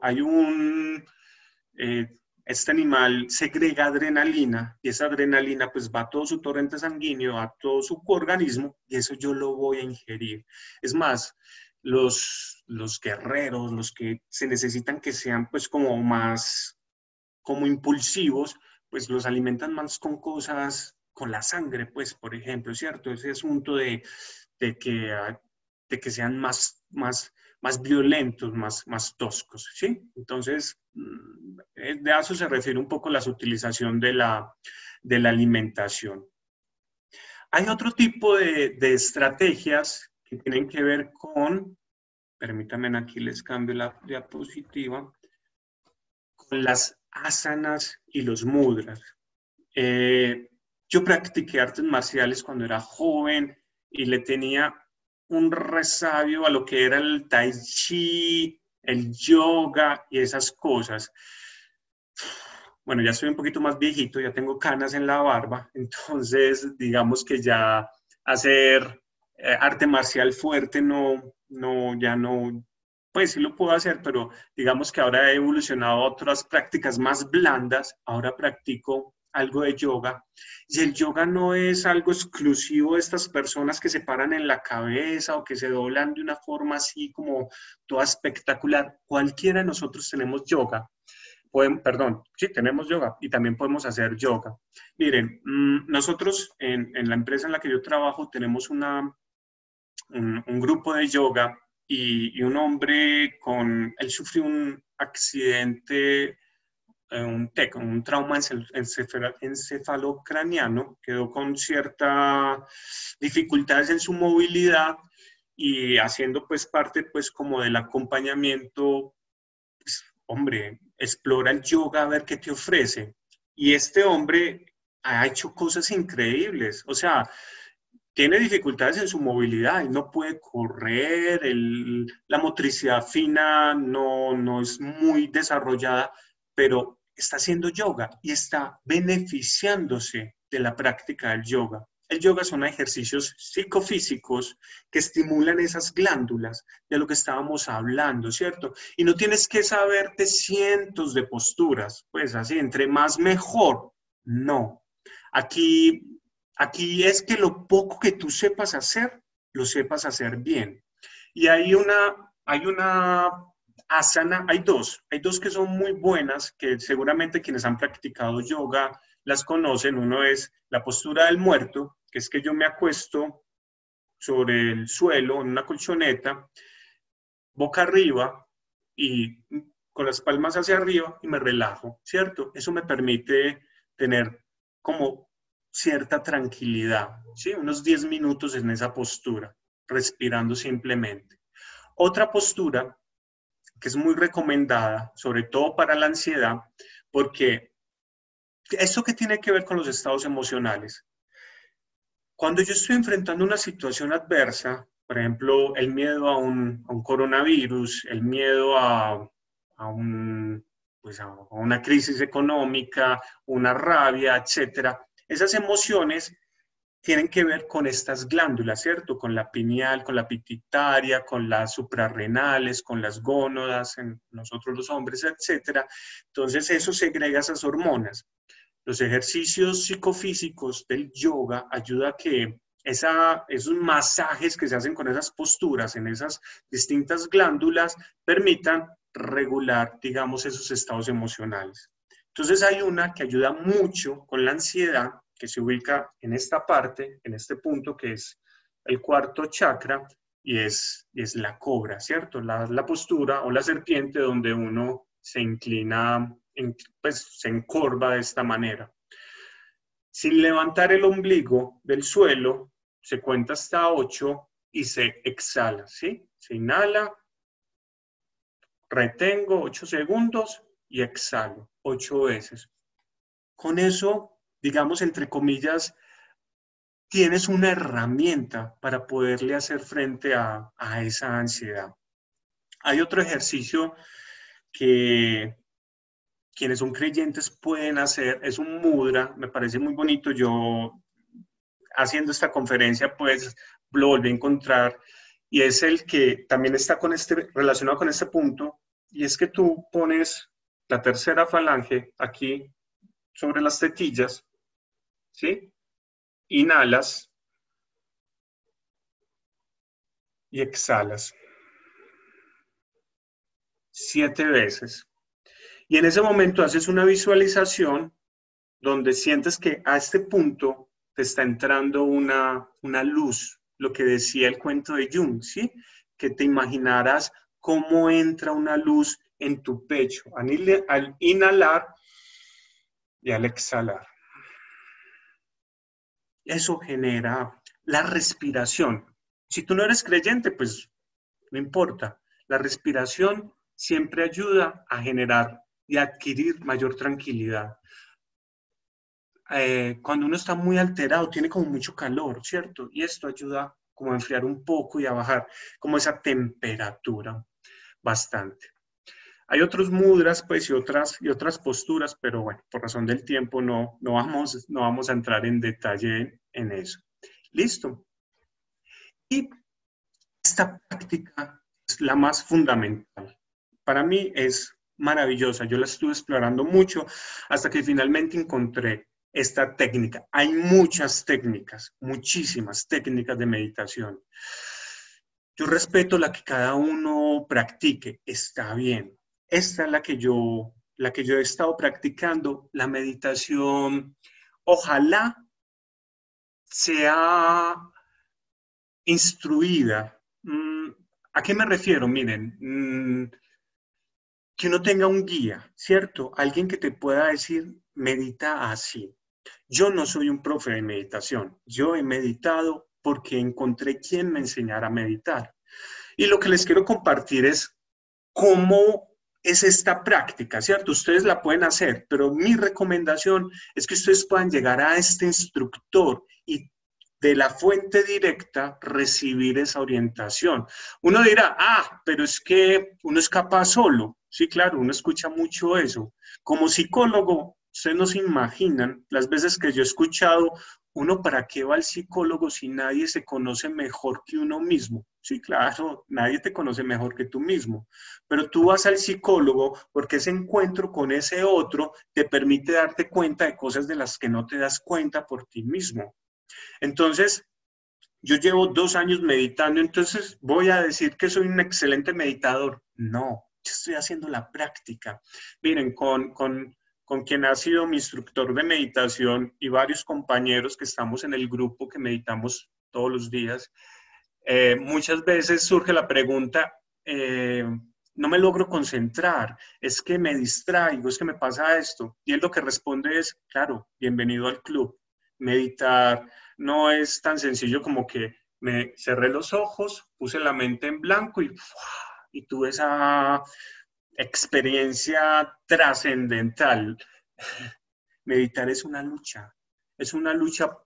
este animal segrega adrenalina y esa adrenalina pues va a todo su torrente sanguíneo, a todo su organismo y eso yo lo voy a ingerir. Es más, los guerreros, los que se necesitan que sean pues como más como impulsivos, pues los alimentan más con cosas, con la sangre, pues, por ejemplo, ¿cierto? Ese asunto de que, de que sean más violentos, más toscos, ¿sí? Entonces, de eso se refiere un poco la utilización de la alimentación. Hay otro tipo de estrategias que tienen que ver con, permítanme aquí les cambio la diapositiva, con las asanas y los mudras. Yo practiqué artes marciales cuando era joven y le tenía un resabio a lo que era el tai chi, el yoga y esas cosas. Bueno, ya soy un poquito más viejito, ya tengo canas en la barba, entonces digamos que ya hacer arte marcial fuerte ya no, pues sí lo puedo hacer, pero digamos que ahora he evolucionado a otras prácticas más blandas, ahora practico algo de yoga, y el yoga no es algo exclusivo de estas personas que se paran en la cabeza o que se doblan de una forma así como toda espectacular. Cualquiera de nosotros tenemos yoga. Sí, tenemos yoga y también podemos hacer yoga. Miren, nosotros en la empresa en la que yo trabajo tenemos un grupo de yoga y un hombre él sufrió un accidente, un trauma encefalocraniano, quedó con ciertas dificultades en su movilidad y haciendo pues parte pues como del acompañamiento, pues, hombre, explora el yoga a ver qué te ofrece. Y este hombre ha hecho cosas increíbles, o sea, tiene dificultades en su movilidad, no puede correr, la motricidad fina no es muy desarrollada, pero está haciendo yoga y está beneficiándose de la práctica del yoga. El yoga son ejercicios psicofísicos que estimulan esas glándulas de lo que estábamos hablando, ¿cierto? Y no tienes que saberte cientos de posturas, pues así, entre más mejor. No. Aquí es que lo poco que tú sepas hacer, lo sepas hacer bien. Y hay una asana, hay dos que son muy buenas, que seguramente quienes han practicado yoga las conocen. Uno es la postura del muerto, que es que yo me acuesto sobre el suelo en una colchoneta, boca arriba y con las palmas hacia arriba y me relajo, ¿cierto? Eso me permite tener como cierta tranquilidad, ¿sí? Unos 10 minutos en esa postura, respirando simplemente. Otra postura que es muy recomendada, sobre todo para la ansiedad, porque ¿eso qué tiene que ver con los estados emocionales? Cuando yo estoy enfrentando una situación adversa, por ejemplo, el miedo a un coronavirus, el miedo pues a una crisis económica, una rabia, etcétera, esas emociones tienen que ver con estas glándulas, ¿cierto? Con la pineal, con la pituitaria, con las suprarrenales, con las gónadas, en nosotros los hombres, etcétera. Entonces eso segrega esas hormonas. Los ejercicios psicofísicos del yoga ayudan a que esos masajes que se hacen con esas posturas en esas distintas glándulas permitan regular, digamos, esos estados emocionales. Entonces hay una que ayuda mucho con la ansiedad, que se ubica en esta parte, en este punto que es el cuarto chakra, y es la cobra, ¿cierto? La postura o la serpiente donde uno se inclina, pues se encorva de esta manera. Sin levantar el ombligo del suelo, se cuenta hasta 8 y se exhala, ¿sí? Se inhala, retengo 8 segundos y exhalo 8 veces. Con eso, digamos, entre comillas, tienes una herramienta para poderle hacer frente a esa ansiedad. Hay otro ejercicio que quienes son creyentes pueden hacer, es un mudra, me parece muy bonito. Yo haciendo esta conferencia pues lo volví a encontrar y es el que también está relacionado con este punto, y es que tú pones la tercera falange aquí sobre las tetillas, ¿sí? Inhalas y exhalas 7 veces. Y en ese momento haces una visualización donde sientes que a este punto te está entrando una luz, lo que decía el cuento de Jung, ¿sí? Que te imaginaras cómo entra una luz en tu pecho al inhalar y al exhalar. Eso genera la respiración. Si tú no eres creyente, pues no importa. La respiración siempre ayuda a generar y a adquirir mayor tranquilidad. Cuando uno está muy alterado, tiene como mucho calor, ¿cierto? Y esto ayuda como a enfriar un poco y a bajar como esa temperatura bastante. Hay otros mudras, pues, y otras posturas, pero bueno, por razón del tiempo no vamos a entrar en detalle en eso. Listo. Y esta práctica es la más fundamental. Para mí es maravillosa. Yo la estuve explorando mucho hasta que finalmente encontré esta técnica. Hay muchas técnicas, muchísimas técnicas de meditación. Yo respeto la que cada uno practique, está bien. Esta es la que yo he estado practicando, la meditación. Ojalá sea instruida. ¿A qué me refiero? Miren, que uno tenga un guía, ¿cierto? Alguien que te pueda decir, medita así. Yo no soy un profe de meditación. Yo he meditado porque encontré quien me enseñara a meditar. Y lo que les quiero compartir es cómo es esta práctica, ¿cierto? Ustedes la pueden hacer, pero mi recomendación es que ustedes puedan llegar a este instructor y de la fuente directa recibir esa orientación. Uno dirá, pero es que uno es capaz solo. Sí, claro, uno escucha mucho eso. Como psicólogo, ustedes no se imaginan las veces que yo he escuchado, uno para qué va al psicólogo si nadie se conoce mejor que uno mismo. Sí, claro, nadie te conoce mejor que tú mismo, pero tú vas al psicólogo porque ese encuentro con ese otro te permite darte cuenta de cosas de las que no te das cuenta por ti mismo. Entonces, yo llevo 2 años meditando, entonces voy a decir que soy un excelente meditador. No, yo estoy haciendo la práctica. Miren, con quien ha sido mi instructor de meditación y varios compañeros que estamos en el grupo que meditamos todos los días, muchas veces surge la pregunta, no me logro concentrar, es que me distraigo, es que me pasa esto. Y él lo que responde es, claro, bienvenido al club. Meditar no es tan sencillo como que me cerré los ojos, puse la mente en blanco y tuve esa experiencia trascendental. Meditar es una lucha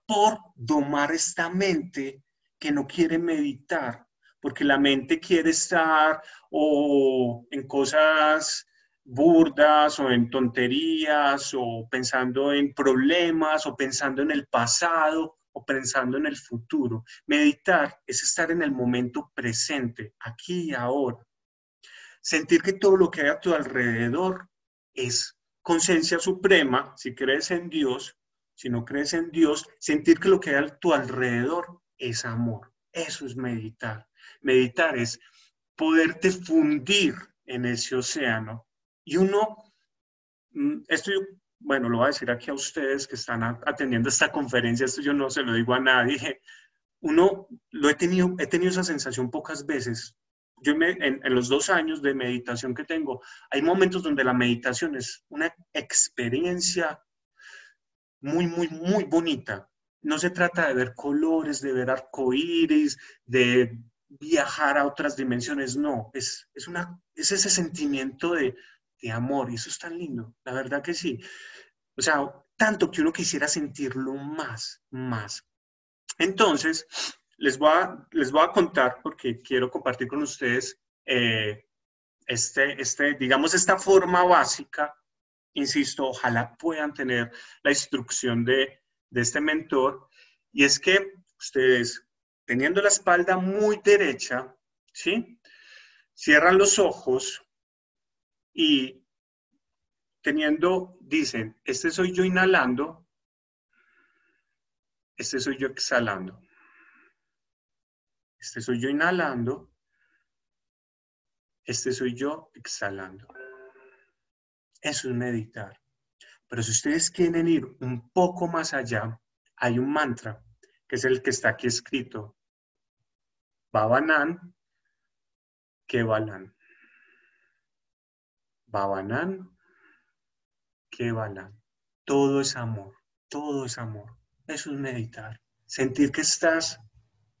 por domar esta mente que no quiere meditar, porque la mente quiere estar o en cosas burdas o en tonterías o pensando en problemas o pensando en el pasado o pensando en el futuro. Meditar es estar en el momento presente, aquí y ahora. Sentir que todo lo que hay a tu alrededor es conciencia suprema, si crees en Dios. Si no crees en Dios, sentir que lo que hay a tu alrededor es amor. Eso es meditar. Meditar es poderte fundir en ese océano. Y uno, esto yo, bueno, lo voy a decir aquí a ustedes que están atendiendo esta conferencia, esto yo no se lo digo a nadie. He tenido esa sensación pocas veces. Yo en los 2 años de meditación que tengo, hay momentos donde la meditación es una experiencia muy, muy, muy bonita. no se trata de ver colores, de ver arcoíris, de viajar a otras dimensiones, no, es ese sentimiento de amor y eso es tan lindo, la verdad que sí. O sea, tanto que uno quisiera sentirlo más, más. Entonces, les voy a contar porque quiero compartir con ustedes digamos, esta forma básica. Insisto, ojalá puedan tener la instrucción de este mentor. Y es que ustedes, teniendo la espalda muy derecha, ¿sí? Cierran los ojos y dicen, este soy yo inhalando, este soy yo exhalando. Este soy yo inhalando, este soy yo exhalando. Eso es meditar. Pero si ustedes quieren ir un poco más allá, hay un mantra, que es el que está aquí escrito. Bhavanan, Kevalan. Bhavanan, Kevalan. Todo es amor, todo es amor. Eso es meditar. Sentir que estás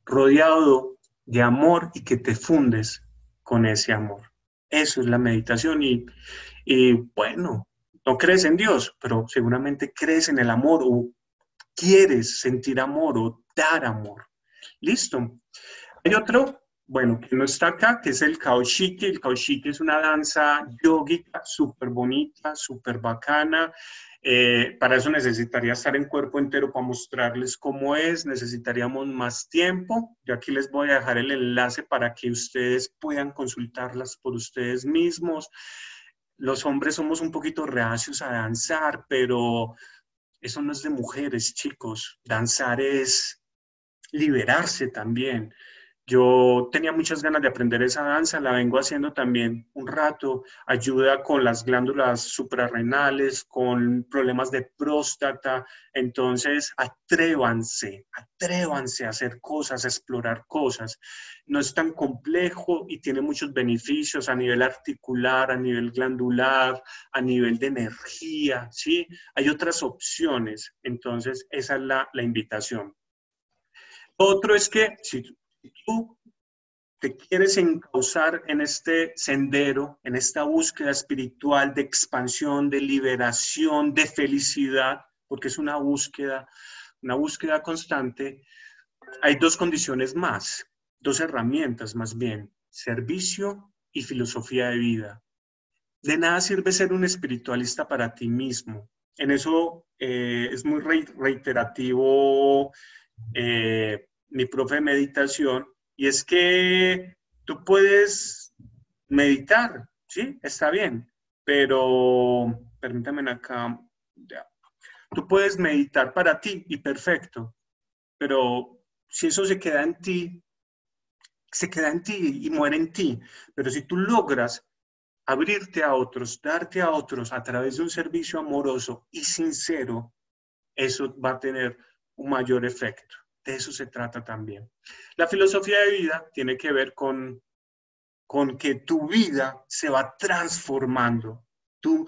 rodeado de amor y que te fundes con ese amor. Eso es la meditación y bueno, no crees en Dios, pero seguramente crees en el amor o quieres sentir amor o dar amor. Listo. Hay otro, bueno, que no está acá, que es el Kaushiki. El Kaushiki es una danza yógica súper bonita, súper bacana. Para eso necesitaría estar en cuerpo entero para mostrarles cómo es. Necesitaríamos más tiempo. Yo aquí les voy a dejar el enlace para que ustedes puedan consultarlas por ustedes mismos. Los hombres somos un poquito reacios a danzar, pero eso no es de mujeres, chicos. Danzar es liberarse también. Yo tenía muchas ganas de aprender esa danza, la vengo haciendo también un rato, ayuda con las glándulas suprarrenales, con problemas de próstata, entonces atrévanse a hacer cosas, a explorar cosas. No es tan complejo y tiene muchos beneficios a nivel articular, a nivel glandular, a nivel de energía, ¿sí? Hay otras opciones, entonces esa es la invitación. Otro es que si tú te quieres encauzar en este sendero, en esta búsqueda espiritual de expansión, de liberación, de felicidad, porque es una búsqueda constante, hay dos condiciones más, dos herramientas más bien, servicio y filosofía de vida. De nada sirve ser un espiritualista para ti mismo. En eso es muy reiterativo mi profe de meditación, y es que tú puedes meditar, ¿sí? Está bien, pero permítame acá, ya. Tú puedes meditar para ti y perfecto, pero si eso se queda en ti, se queda en ti y muere en ti, pero si tú logras abrirte a otros, darte a otros a través de un servicio amoroso y sincero, eso va a tener un mayor efecto. De eso se trata también. La filosofía de vida tiene que ver con que tu vida se va transformando. Tú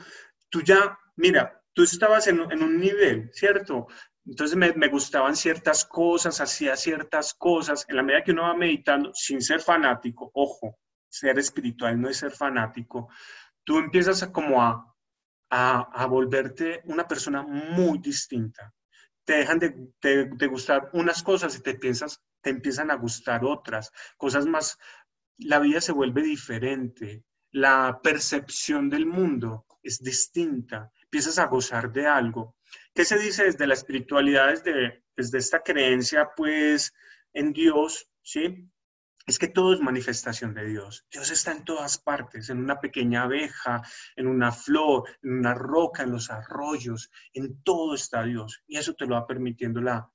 ya, mira, tú estabas en un nivel, ¿cierto? Entonces me gustaban ciertas cosas, hacía ciertas cosas. En la medida que uno va meditando, sin ser fanático, ojo, ser espiritual no es ser fanático, tú empiezas a volverte una persona muy distinta. Te dejan de gustar unas cosas y te empiezan a gustar otras, cosas más, la vida se vuelve diferente, la percepción del mundo es distinta, empiezas a gozar de algo. ¿Qué se dice desde la espiritualidad, desde esta creencia, pues, en Dios, ¿sí? Es que todo es manifestación de Dios. Dios está en todas partes, en una pequeña abeja, en una flor, en una roca, en los arroyos, en todo está Dios. Y eso te lo va permitiendo la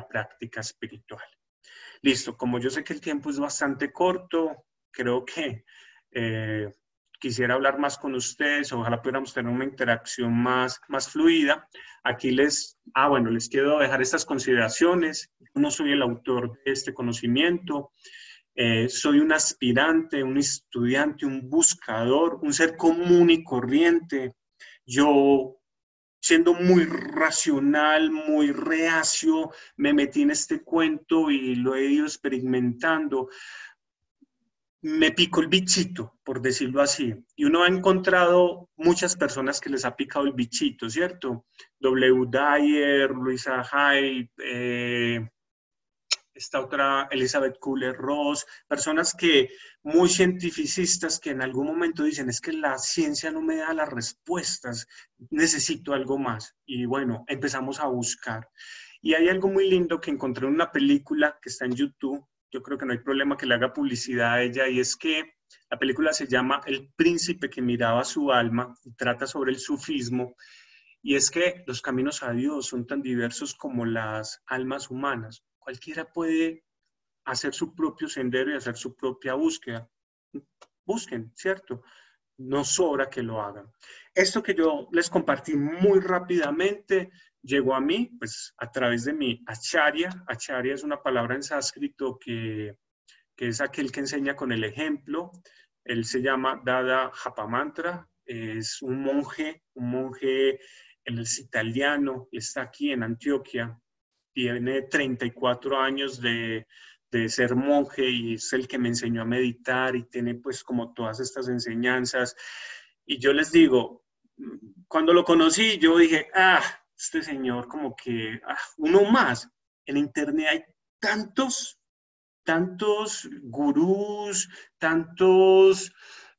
práctica espiritual. Listo, como yo sé que el tiempo es bastante corto, creo que quisiera hablar más con ustedes, ojalá pudiéramos tener una interacción más fluida. Aquí les quiero dejar estas consideraciones. Yo no soy el autor de este conocimiento, soy un aspirante, un estudiante, un buscador, un ser común y corriente. Yo siendo muy racional, muy reacio, me metí en este cuento y lo he ido experimentando. Me picó el bichito, por decirlo así. Y uno ha encontrado muchas personas que les ha picado el bichito, ¿cierto? W. Dyer, Luisa Hay, esta otra, Elizabeth Kubler-Ross, personas que muy cientificistas que en algún momento dicen, es que la ciencia no me da las respuestas, necesito algo más. Y bueno, empezamos a buscar. Y hay algo muy lindo que encontré en una película que está en YouTube, yo creo que no hay problema que le haga publicidad a ella, y es que la película se llama El príncipe que miraba su alma y trata sobre el sufismo, y es que los caminos a Dios son tan diversos como las almas humanas. Cualquiera puede hacer su propio sendero y hacer su propia búsqueda. Busquen, ¿cierto? No sobra que lo hagan. Esto que yo les compartí muy rápidamente llegó a mí, pues a través de mi acharya. Acharya es una palabra en sánscrito que es aquel que enseña con el ejemplo. Él se llama Dada Japamantra, es un monje, él es italiano, está aquí en Antioquia, tiene 34 años de ser monje y es el que me enseñó a meditar y tiene pues como todas estas enseñanzas. Y yo les digo, cuando lo conocí, yo dije, este señor como que, uno más. En internet hay tantos gurús, tantos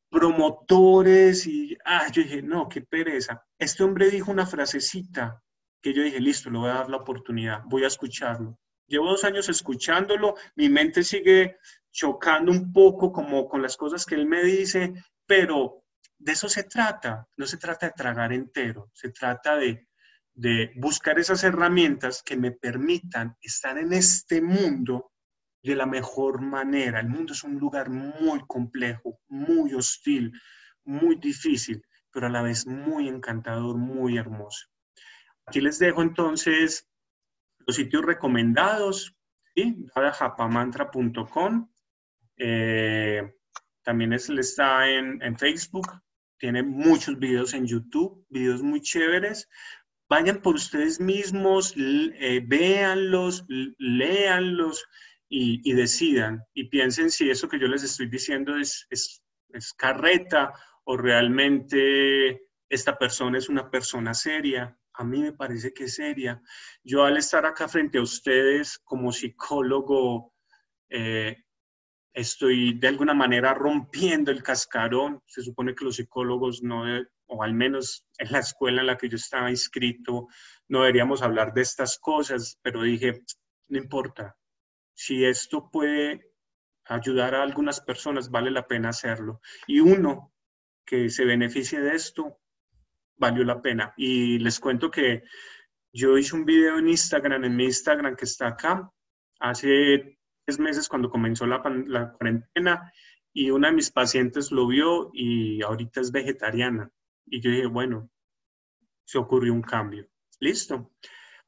promotores y, yo dije, no, qué pereza. Este hombre dijo una frasecita que yo dije, listo, le voy a dar la oportunidad, voy a escucharlo. Llevo 2 años escuchándolo, mi mente sigue chocando un poco como con las cosas que él me dice, pero de eso se trata, no se trata de tragar entero, se trata de buscar esas herramientas que me permitan estar en este mundo de la mejor manera. El mundo es un lugar muy complejo, muy hostil, muy difícil, pero a la vez muy encantador, muy hermoso. Aquí les dejo entonces los sitios recomendados, ¿sí? Japamantra.com. También él está en Facebook, tiene muchos videos en YouTube, videos muy chéveres. Vayan por ustedes mismos, véanlos, léanlos y decidan. Y piensen si eso que yo les estoy diciendo es carreta o realmente esta persona es una persona seria. A mí me parece que es seria. Yo al estar acá frente a ustedes como psicólogo, eh, estoy de alguna manera rompiendo el cascarón. Se supone que los psicólogos no, o al menos en la escuela en la que yo estaba inscrito, no deberíamos hablar de estas cosas, pero dije, no importa, si esto puede ayudar a algunas personas, vale la pena hacerlo. Y uno que se beneficie de esto, valió la pena. Y les cuento que yo hice un video en mi Instagram que está acá, hace 3 meses cuando comenzó la cuarentena, y una de mis pacientes lo vio y ahorita es vegetariana. Y yo dije, bueno, se ocurrió un cambio. ¿Listo?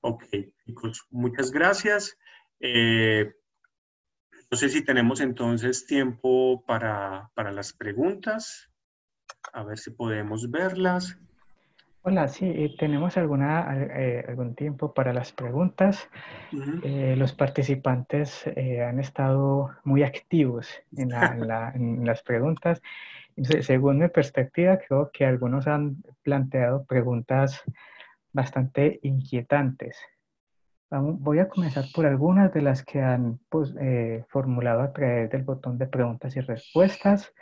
Ok, chicos, muchas gracias. No sé si tenemos entonces tiempo para las preguntas. A ver si podemos verlas. Hola, sí, tenemos algún tiempo para las preguntas. Ujú. Los participantes han estado muy activos en las preguntas. Según mi perspectiva, creo que algunos han planteado preguntas bastante inquietantes. Voy a comenzar por algunas de las que han formulado a través del botón de preguntas y respuestas.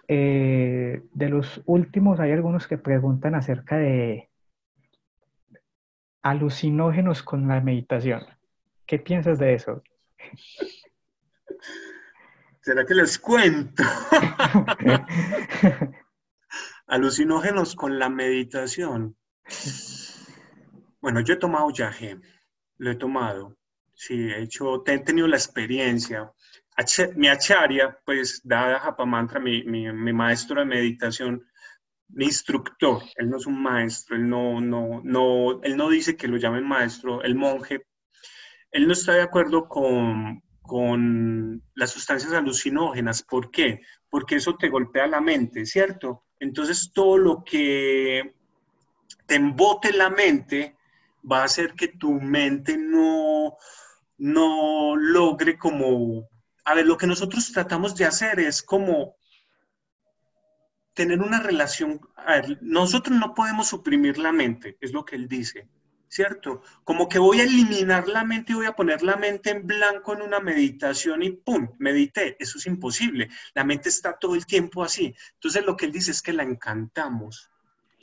De los últimos, hay algunos que preguntan acerca de alucinógenos con la meditación. ¿Qué piensas de eso? ¿Será que les cuento? Alucinógenos con la meditación. Bueno, yo he tomado yagé, lo he tomado. Sí, he tenido la experiencia. Mi acharya, pues, dada Japamantra, mi maestro de meditación, mi instructor, él no es un maestro, él no dice que lo llamen maestro, el monje, él no está de acuerdo con las sustancias alucinógenas. ¿Por qué? Porque eso te golpea la mente, ¿cierto? Entonces, todo lo que te embote la mente, va a hacer que tu mente no logre como... A ver, lo que nosotros tratamos de hacer es como tener una relación... A ver, nosotros no podemos suprimir la mente, es lo que él dice, ¿cierto? Como que voy a eliminar la mente y voy a poner la mente en blanco en una meditación y ¡pum! Medité. Eso es imposible. La mente está todo el tiempo así. Entonces lo que él dice es que la encantamos.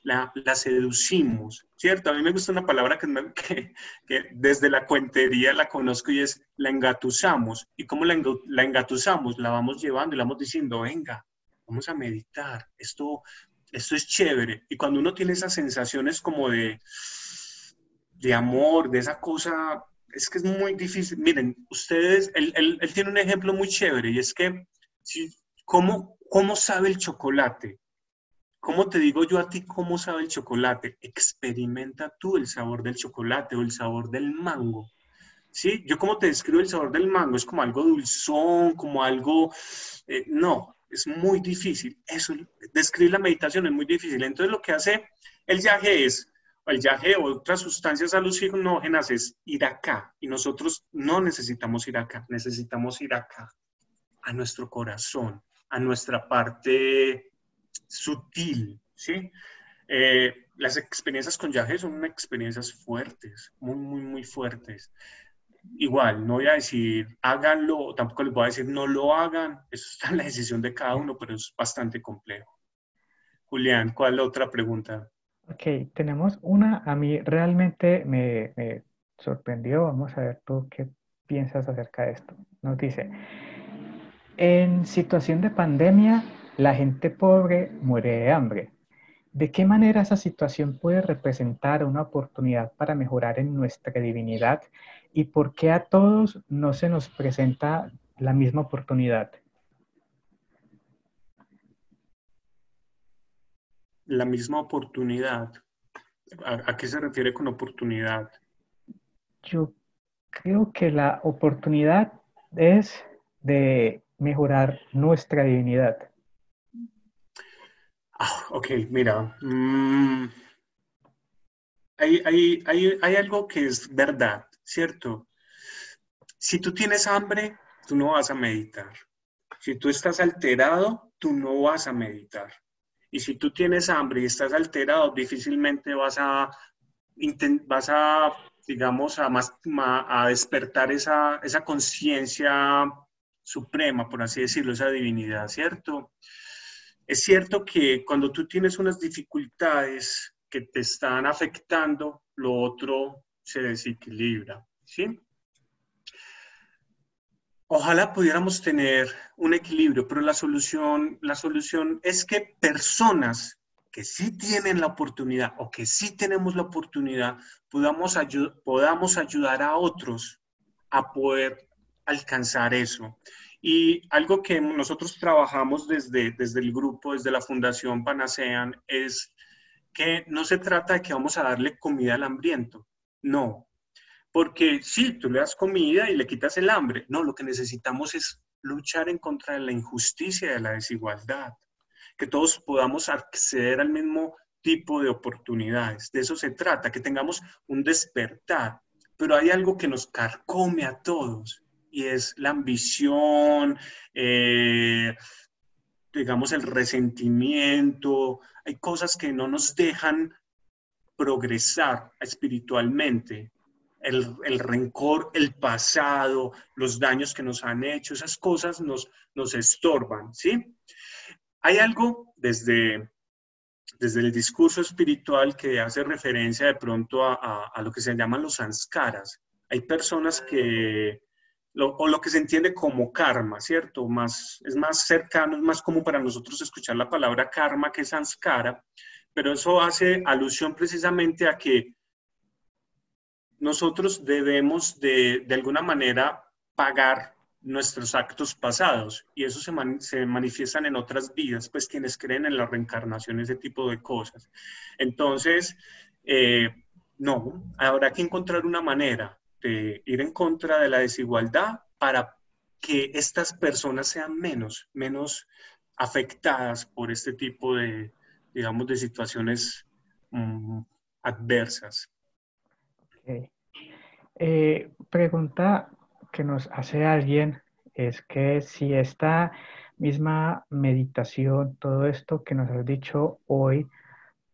La seducimos, ¿cierto? A mí me gusta una palabra que desde la cuentería la conozco y es la engatusamos. ¿Y cómo la engatusamos? La vamos llevando y la vamos diciendo, venga, vamos a meditar, esto es chévere. Y cuando uno tiene esas sensaciones como de amor, de esa cosa, es que es muy difícil. Miren, ustedes, él tiene un ejemplo muy chévere y es que, si, ¿cómo sabe el chocolate? ¿Cómo te digo yo a ti cómo sabe el chocolate? Experimenta tú el sabor del chocolate o el sabor del mango. ¿Sí? Yo cómo te describo el sabor del mango, es como algo dulzón, como algo... no, es muy difícil. Eso, describir la meditación es muy difícil. Entonces lo que hace el yaje o otras sustancias alucinógenas es ir acá. Y nosotros no necesitamos ir acá, necesitamos ir acá, a nuestro corazón, a nuestra parte sutil, ¿sí? Las experiencias con yaje son experiencias fuertes, muy, muy, muy fuertes. Igual, no voy a decir háganlo, tampoco les voy a decir no lo hagan, eso está en la decisión de cada uno, pero es bastante complejo. Julián, ¿cuál otra pregunta? Ok, tenemos una, a mí realmente me sorprendió. Vamos a ver tú qué piensas acerca de esto. Nos dice, en situación de pandemia, la gente pobre muere de hambre. ¿De qué manera esa situación puede representar una oportunidad para mejorar en nuestra divinidad? ¿Y por qué a todos no se nos presenta la misma oportunidad? La misma oportunidad. ¿A qué se refiere con oportunidad? Yo creo que la oportunidad es de mejorar nuestra divinidad. Ok, mira, hay algo que es verdad, ¿cierto? Si tú tienes hambre, tú no vas a meditar. Si tú estás alterado, tú no vas a meditar. Y si tú tienes hambre y estás alterado, difícilmente vas a digamos, a despertar esa conciencia suprema, por así decirlo, esa divinidad, ¿cierto? Es cierto que cuando tú tienes unas dificultades que te están afectando, lo otro se desequilibra, ¿sí? Ojalá pudiéramos tener un equilibrio, pero la solución es que personas que sí tienen la oportunidad o que sí tenemos la oportunidad, podamos ayudar a otros a poder alcanzar eso. Y algo que nosotros trabajamos desde el grupo, desde la Fundación Panacean, es que no se trata de que vamos a darle comida al hambriento, no, porque sí, tú le das comida y le quitas el hambre. No, lo que necesitamos es luchar en contra de la injusticia y de la desigualdad. Que todos podamos acceder al mismo tipo de oportunidades. De eso se trata, que tengamos un despertar. Pero hay algo que nos carcome a todos y es la ambición, digamos, el resentimiento. Hay cosas que no nos dejan progresar espiritualmente. El rencor, el pasado, los daños que nos han hecho, esas cosas nos estorban, ¿sí? Hay algo desde el discurso espiritual que hace referencia de pronto a lo que se llaman los sanskaras. Hay personas que, o lo que se entiende como karma, ¿cierto? Es más cercano, es más común para nosotros escuchar la palabra karma que sanskara, pero eso hace alusión precisamente a que nosotros debemos de alguna manera pagar nuestros actos pasados y eso se manifiestan en otras vidas, pues quienes creen en la reencarnación, ese tipo de cosas. Entonces, eh, no, habrá que encontrar una manera de ir en contra de la desigualdad para que estas personas sean menos afectadas por este tipo de, digamos, de situaciones adversas. Ok. Pregunta que nos hace alguien es que si esta misma meditación, todo esto que nos has dicho hoy,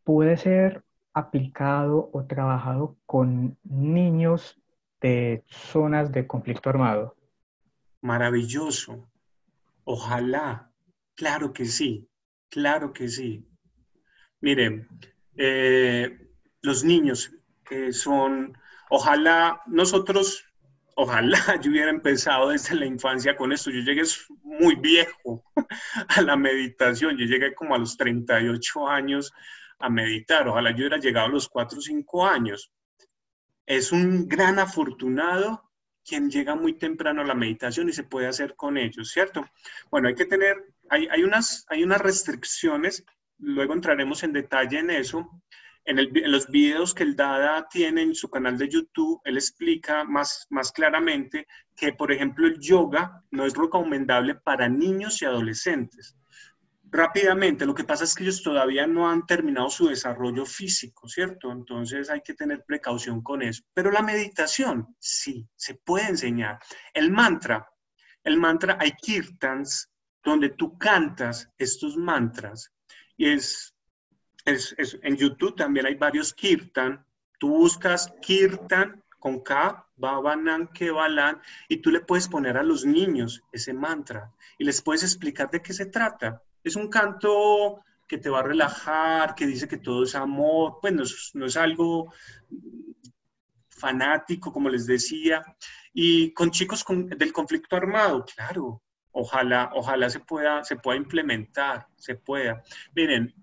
puede ser aplicado o trabajado con niños de zonas de conflicto armado. Maravilloso. Ojalá. Claro que sí. Claro que sí. Miren, los niños que son, ojalá nosotros, ojalá yo hubiera empezado desde la infancia con esto. Yo llegué muy viejo a la meditación, yo llegué como a los 38 años a meditar, ojalá yo hubiera llegado a los 4 o 5 años. Es un gran afortunado quien llega muy temprano a la meditación y se puede hacer con ellos, ¿cierto? Bueno, hay que tener, hay unas restricciones, luego entraremos en detalle en eso. En los videos que el Dada tiene en su canal de YouTube, él explica más claramente que, por ejemplo, el yoga no es recomendable para niños y adolescentes. Rápidamente, lo que pasa es que ellos todavía no han terminado su desarrollo físico, ¿cierto? Entonces hay que tener precaución con eso. Pero la meditación, sí, se puede enseñar. El mantra, hay kirtans donde tú cantas estos mantras. Y en YouTube también hay varios kirtan. Tú buscas kirtan con K, Bhavanan, Kevalan, y tú le puedes poner a los niños ese mantra y les puedes explicar de qué se trata. Es un canto que te va a relajar, que dice que todo es amor, pues no es algo fanático, como les decía, y con chicos del conflicto armado, claro, ojalá se pueda implementar, se pueda. Miren,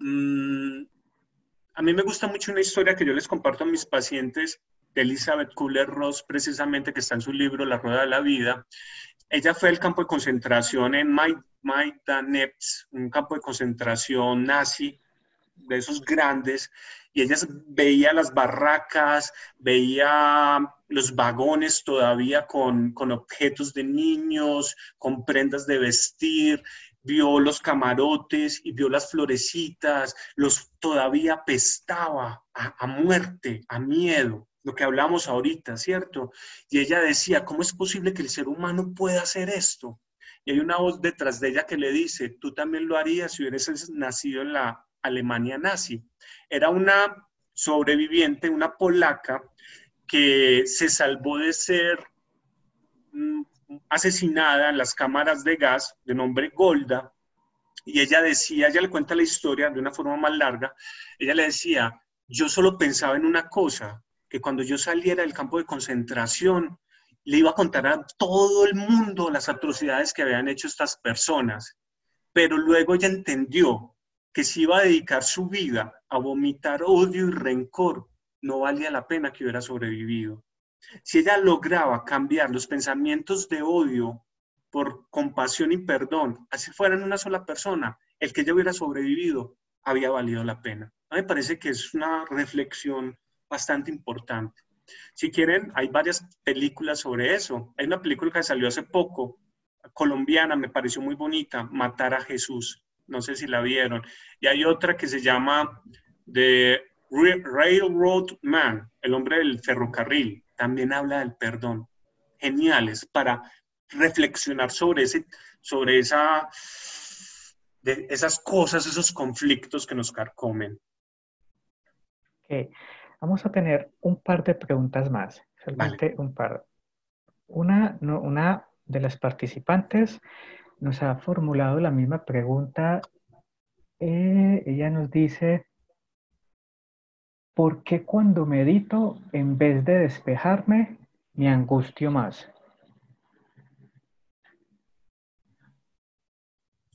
a mí me gusta mucho una historia que yo les comparto a mis pacientes de Elizabeth Kubler-Ross, precisamente, que está en su libro La Rueda de la Vida. Ella fue al campo de concentración en Majdanek, un campo de concentración nazi, de esos grandes, y ella veía las barracas, veía los vagones todavía con objetos de niños, con prendas de vestir, vio los camarotes y vio las florecitas, todavía apestaba a muerte, a miedo, lo que hablamos ahorita, ¿cierto? Y ella decía, ¿cómo es posible que el ser humano pueda hacer esto? Y hay una voz detrás de ella que le dice, tú también lo harías si hubieras nacido en la Alemania nazi. Era una sobreviviente, una polaca, que se salvó de ser asesinada en las cámaras de gas, de nombre Golda, y ella le cuenta la historia de una forma más larga, ella le decía, yo solo pensaba en una cosa, que cuando yo saliera del campo de concentración, le iba a contar a todo el mundo las atrocidades que habían hecho estas personas, pero luego ella entendió que si iba a dedicar su vida a vomitar odio y rencor, no valía la pena que hubiera sobrevivido. Si ella lograba cambiar los pensamientos de odio por compasión y perdón, así fuera en una sola persona, el que ella hubiera sobrevivido había valido la pena. A mí me parece que es una reflexión bastante importante. Si quieren, hay varias películas sobre eso. Hay una película que salió hace poco, colombiana, me pareció muy bonita, Matar a Jesús. No sé si la vieron. Y hay otra que se llama The Railroad Man, el hombre del ferrocarril. También habla del perdón. Geniales para reflexionar sobre esas cosas, esos conflictos que nos carcomen. Okay. Vamos a tener un par de preguntas más, Vale. solamente un par. Una de las participantes nos ha formulado la misma pregunta. Ella nos dice, ¿por qué cuando medito, en vez de despejarme, me angustio más?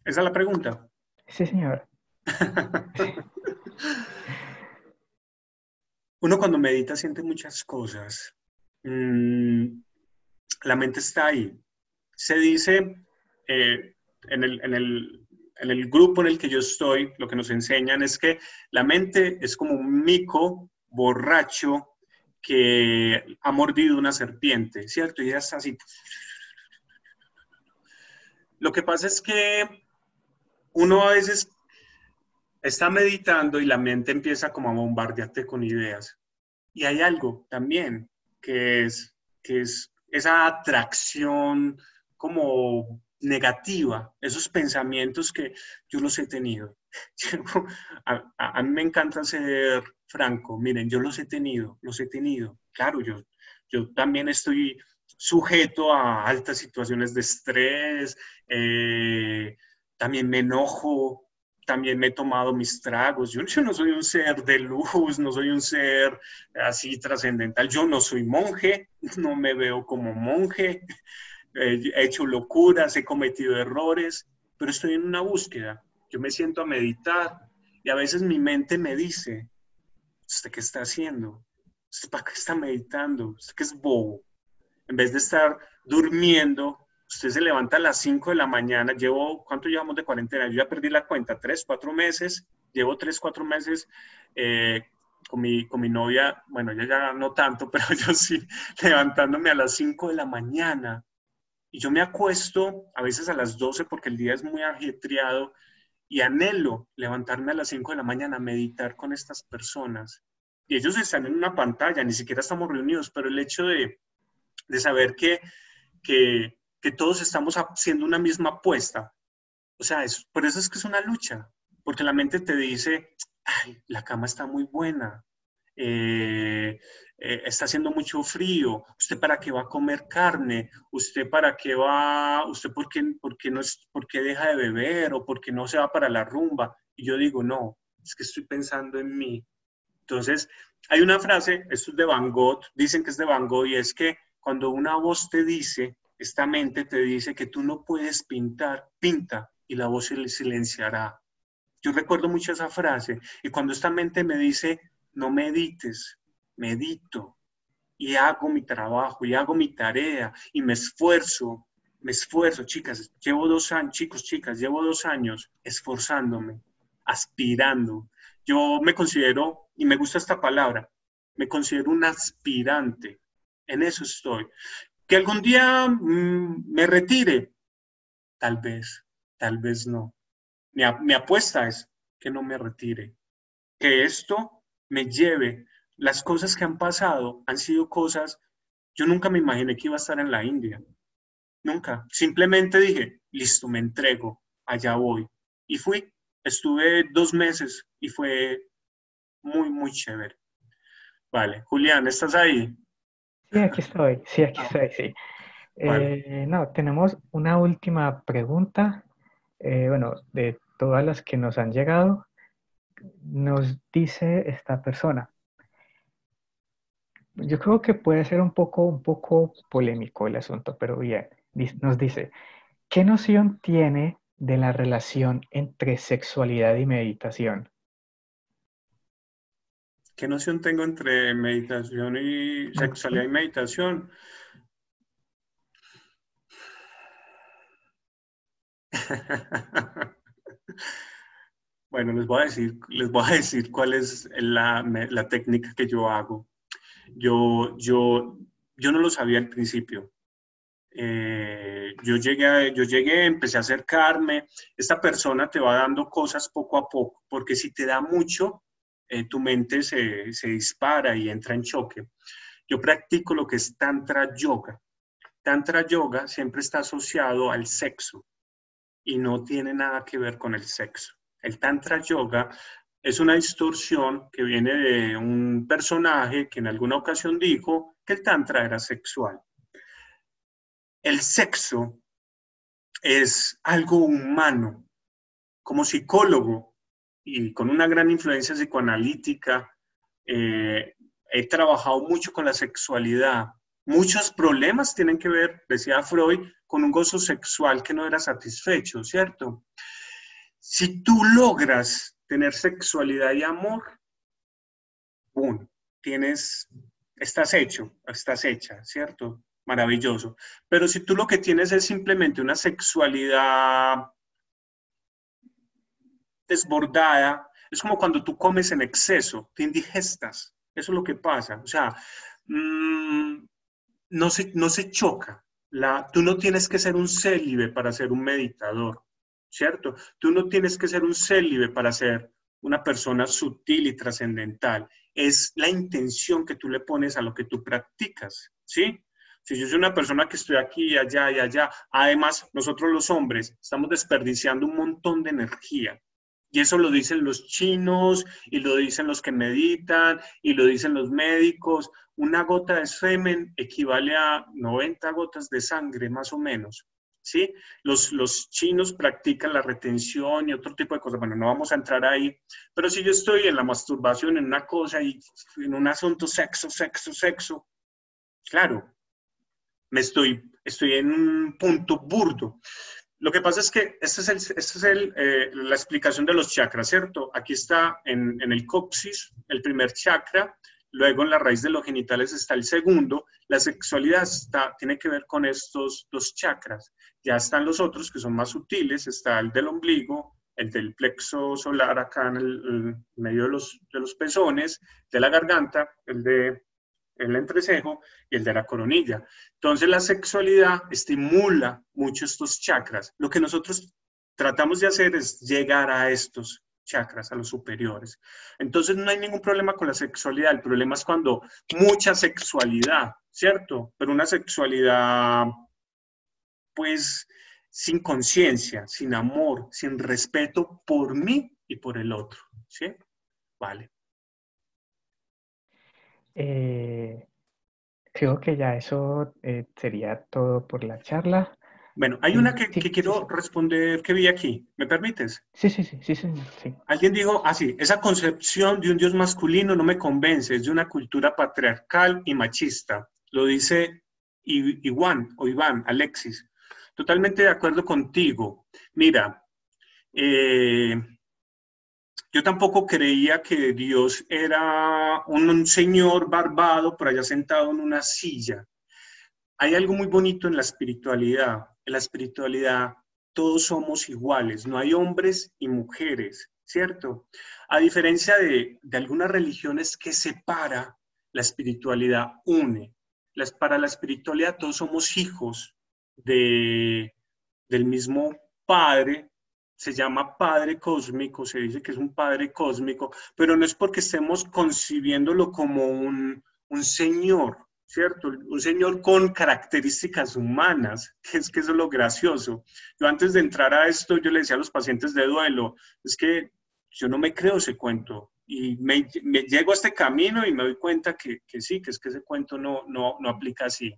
Esa es la pregunta. Sí, señor. Uno cuando medita siente muchas cosas. La mente está ahí. Se dice en el grupo en el que yo estoy, lo que nos enseñan es que la mente es como un mico borracho que ha mordido una serpiente, ¿cierto? Y ya está así. Lo que pasa es que uno a veces está meditando y la mente empieza como a bombardearte con ideas. Y hay algo también que es esa atracción como negativa, esos pensamientos que yo los he tenido. A mí me encanta ser franco, miren, yo los he tenido, los he tenido. Claro, yo también estoy sujeto a altas situaciones de estrés, también me enojo, también me he tomado mis tragos. Yo no soy un ser de luz, no soy un ser así trascendental. Yo no soy monje, no me veo como monje. He hecho locuras, he cometido errores, pero estoy en una búsqueda. Yo me siento a meditar y a veces mi mente me dice, ¿usted qué está haciendo? ¿Usted para qué está meditando? ¿Usted qué es bobo? En vez de estar durmiendo, usted se levanta a las 5 de la mañana. ¿Cuánto llevamos de cuarentena? Yo ya perdí la cuenta, 3, 4 meses. Llevo 3, 4 meses con mi novia. Bueno, ella ya no tanto, pero yo sí, levantándome a las 5 de la mañana. Y yo me acuesto a veces a las 12 porque el día es muy ajetreado y anhelo levantarme a las 5 de la mañana a meditar con estas personas. Y ellos están en una pantalla, ni siquiera estamos reunidos, pero el hecho de saber que todos estamos haciendo una misma apuesta. O sea, por eso es que es una lucha, porque la mente te dice, ay, la cama está muy buena, está haciendo mucho frío, ¿usted para qué va a comer carne? ¿Usted para qué va? ¿Usted por qué deja de beber? ¿O por qué no se va para la rumba? Y yo digo, no, es que estoy pensando en mí. Entonces, hay una frase, esto es de Van Gogh, dicen que es de Van Gogh, y es que cuando una voz te dice, esta mente te dice que tú no puedes pintar, pinta, y la voz se silenciará. Yo recuerdo mucho esa frase, y cuando esta mente me dice, no medites, medito, y hago mi trabajo, y hago mi tarea, y me esfuerzo, chicas, llevo 2 años, chicos, chicas, llevo 2 años esforzándome, aspirando. Yo me considero, y me gusta esta palabra, me considero un aspirante, en eso estoy. Que algún día me retire, tal vez no. Mi apuesta es que no me retire, que esto me lleve. Las cosas que han pasado han sido cosas, yo nunca me imaginé que iba a estar en la India, nunca. Simplemente dije, listo, me entrego, allá voy. Y fui, estuve 2 meses y fue muy, muy chévere. Vale, Julián, ¿estás ahí? Sí, aquí estoy, sí, aquí Ah, estoy, sí. vale. No, tenemos una última pregunta, bueno, de todas las que nos han llegado. Nos dice esta persona, yo creo que puede ser un poco polémico el asunto, pero bien, nos dice, ¿qué noción tiene de la relación entre sexualidad y meditación? ¿Qué noción tengo entre meditación y sexualidad y meditación? Bueno, les voy a decir cuál es la técnica que yo hago. Yo, yo, yo no lo sabía al principio. Yo llegué, empecé a acercarme. Esta persona te va dando cosas poco a poco, porque si te da mucho, tu mente se dispara y entra en choque. Yo practico lo que es Tantra Yoga. Tantra Yoga siempre está asociado al sexo y no tiene nada que ver con el sexo. El Tantra Yoga es una distorsión que viene de un personaje que en alguna ocasión dijo que el Tantra era sexual. El sexo es algo humano. Como psicólogo y con una gran influencia psicoanalítica, he trabajado mucho con la sexualidad. Muchos problemas tienen que ver, decía Freud, con un gozo sexual que no era satisfecho, ¿cierto? Si tú logras tener sexualidad y amor, ¡boom! Estás hecho, estás hecha, ¿cierto? Maravilloso. Pero si tú lo que tienes es simplemente una sexualidad desbordada, es como cuando tú comes en exceso, te indigestas. Eso es lo que pasa. O sea, no se choca. Tú no tienes que ser un célibe para ser un meditador, ¿cierto? Tú no tienes que ser un célibe para ser una persona sutil y trascendental. Es la intención que tú le pones a lo que tú practicas, ¿sí? Si yo soy una persona que estoy aquí y allá y allá, además nosotros los hombres estamos desperdiciando un montón de energía. Y eso lo dicen los chinos y lo dicen los que meditan y lo dicen los médicos. Una gota de semen equivale a 90 gotas de sangre, más o menos. ¿Sí? Los chinos practican la retención y otro tipo de cosas. Bueno, no vamos a entrar ahí, pero si yo estoy en la masturbación, en una cosa y en un asunto sexo, sexo, sexo, claro, estoy en un punto burdo. Lo que pasa es que la explicación de los chakras, ¿cierto? Aquí está en el coxis, el primer chakra, luego en la raíz de los genitales está el segundo. La sexualidad tiene que ver con estos dos chakras. Ya están los otros que son más sutiles, está el del ombligo, el del plexo solar acá en el medio de los pezones, de la garganta, el entrecejo y el de la coronilla. Entonces la sexualidad estimula mucho estos chakras. Lo que nosotros tratamos de hacer es llegar a estos chakras, a los superiores. Entonces no hay ningún problema con la sexualidad. El problema es cuando mucha sexualidad, ¿cierto? Pero una sexualidad, pues, sin conciencia, sin amor, sin respeto por mí y por el otro, ¿sí? Vale. Creo que ya eso sería todo por la charla. Bueno, hay una que Sí, sí, quiero sí. responder que vi aquí. ¿Me permites? Sí, sí, sí, sí, señor, sí. Alguien dijo, sí, esa concepción de un Dios masculino no me convence, es de una cultura patriarcal y machista. Lo dice Iván, Alexis. Totalmente de acuerdo contigo. Mira, eh, yo tampoco creía que Dios era un señor barbado por allá sentado en una silla. Hay algo muy bonito en la espiritualidad. En la espiritualidad todos somos iguales, no hay hombres y mujeres, ¿cierto? A diferencia de algunas religiones que separa, la espiritualidad une. Para la espiritualidad todos somos hijos del mismo Padre, se llama Padre Cósmico, se dice que es un Padre Cósmico, pero no es porque estemos concibiéndolo como un Señor, ¿cierto? Un señor con características humanas, que eso es lo gracioso. Yo antes de entrar a esto, yo le decía a los pacientes de duelo, es que yo no me creo ese cuento. Y me llego a este camino y me doy cuenta que sí, que es que ese cuento no aplica así.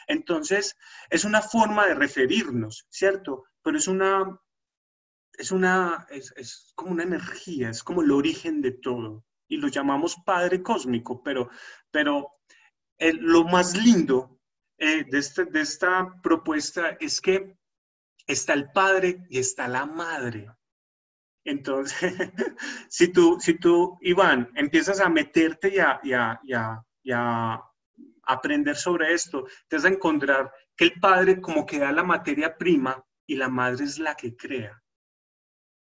Entonces, es una forma de referirnos, ¿cierto? Pero es como una energía, es como el origen de todo. Y lo llamamos Padre Cósmico, pero lo más lindo de esta propuesta es que está el padre y está la madre. Entonces, si tú, Iván, empiezas a meterte y a aprender sobre esto, te vas a encontrar que el padre como que da la materia prima y la madre es la que crea.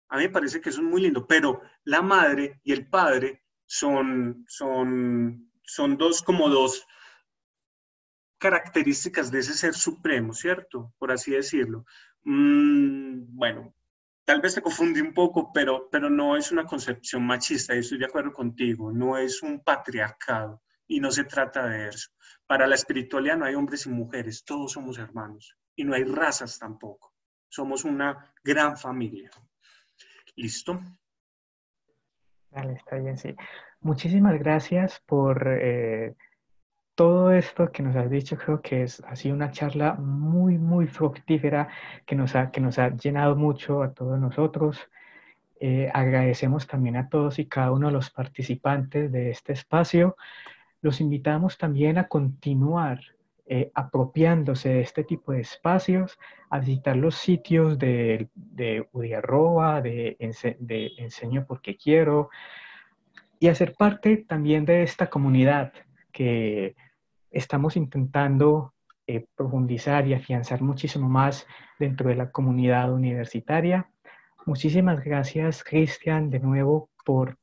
A mí me parece que eso es muy lindo, pero la madre y el padre son dos características de ese ser supremo, ¿cierto? Por así decirlo. Bueno, tal vez te confundí un poco, pero no es una concepción machista, y estoy de acuerdo contigo, no es un patriarcado y no se trata de eso. Para la espiritualidad no hay hombres y mujeres, todos somos hermanos y no hay razas tampoco. Somos una gran familia. ¿Listo? Vale, está bien, sí. Muchísimas gracias por todo esto que nos has dicho. Creo que ha sido una charla muy, muy fructífera que nos ha llenado mucho a todos nosotros. Agradecemos también a todos y cada uno de los participantes de este espacio. Los invitamos también a continuar apropiándose de este tipo de espacios, a visitar los sitios de Udiarroba, de Enseño Porque Quiero, y a ser parte también de esta comunidad que estamos intentando profundizar y afianzar muchísimo más dentro de la comunidad universitaria. Muchísimas gracias, Cristian, de nuevo por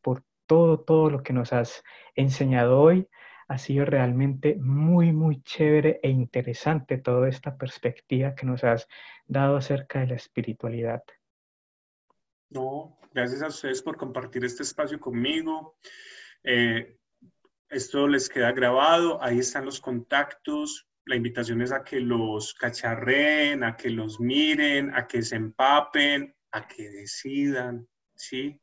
todo lo que nos has enseñado hoy. Ha sido realmente muy, muy chévere e interesante toda esta perspectiva que nos has dado acerca de la espiritualidad. No, Gracias a ustedes por compartir este espacio conmigo. Esto les queda grabado, ahí están los contactos. La invitación es a que los cacharreen, a que los miren, a que se empapen, a que decidan, ¿sí?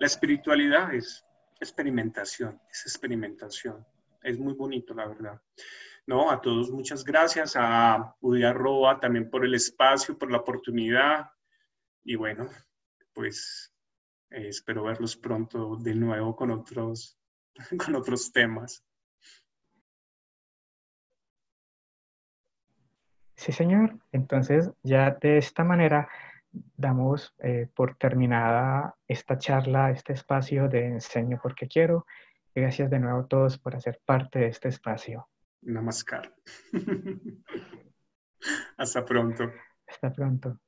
La espiritualidad es experimentación, es experimentación. Es muy bonito, la verdad. No, a todos muchas gracias, a Udi Arroba también por el espacio, por la oportunidad. Y bueno, pues espero verlos pronto de nuevo con otros temas. Sí, señor. Entonces, ya de esta manera damos por terminada esta charla, este espacio de Enseño porque quiero. Gracias de nuevo a todos por hacer parte de este espacio. Namaskar. Hasta pronto. Hasta pronto.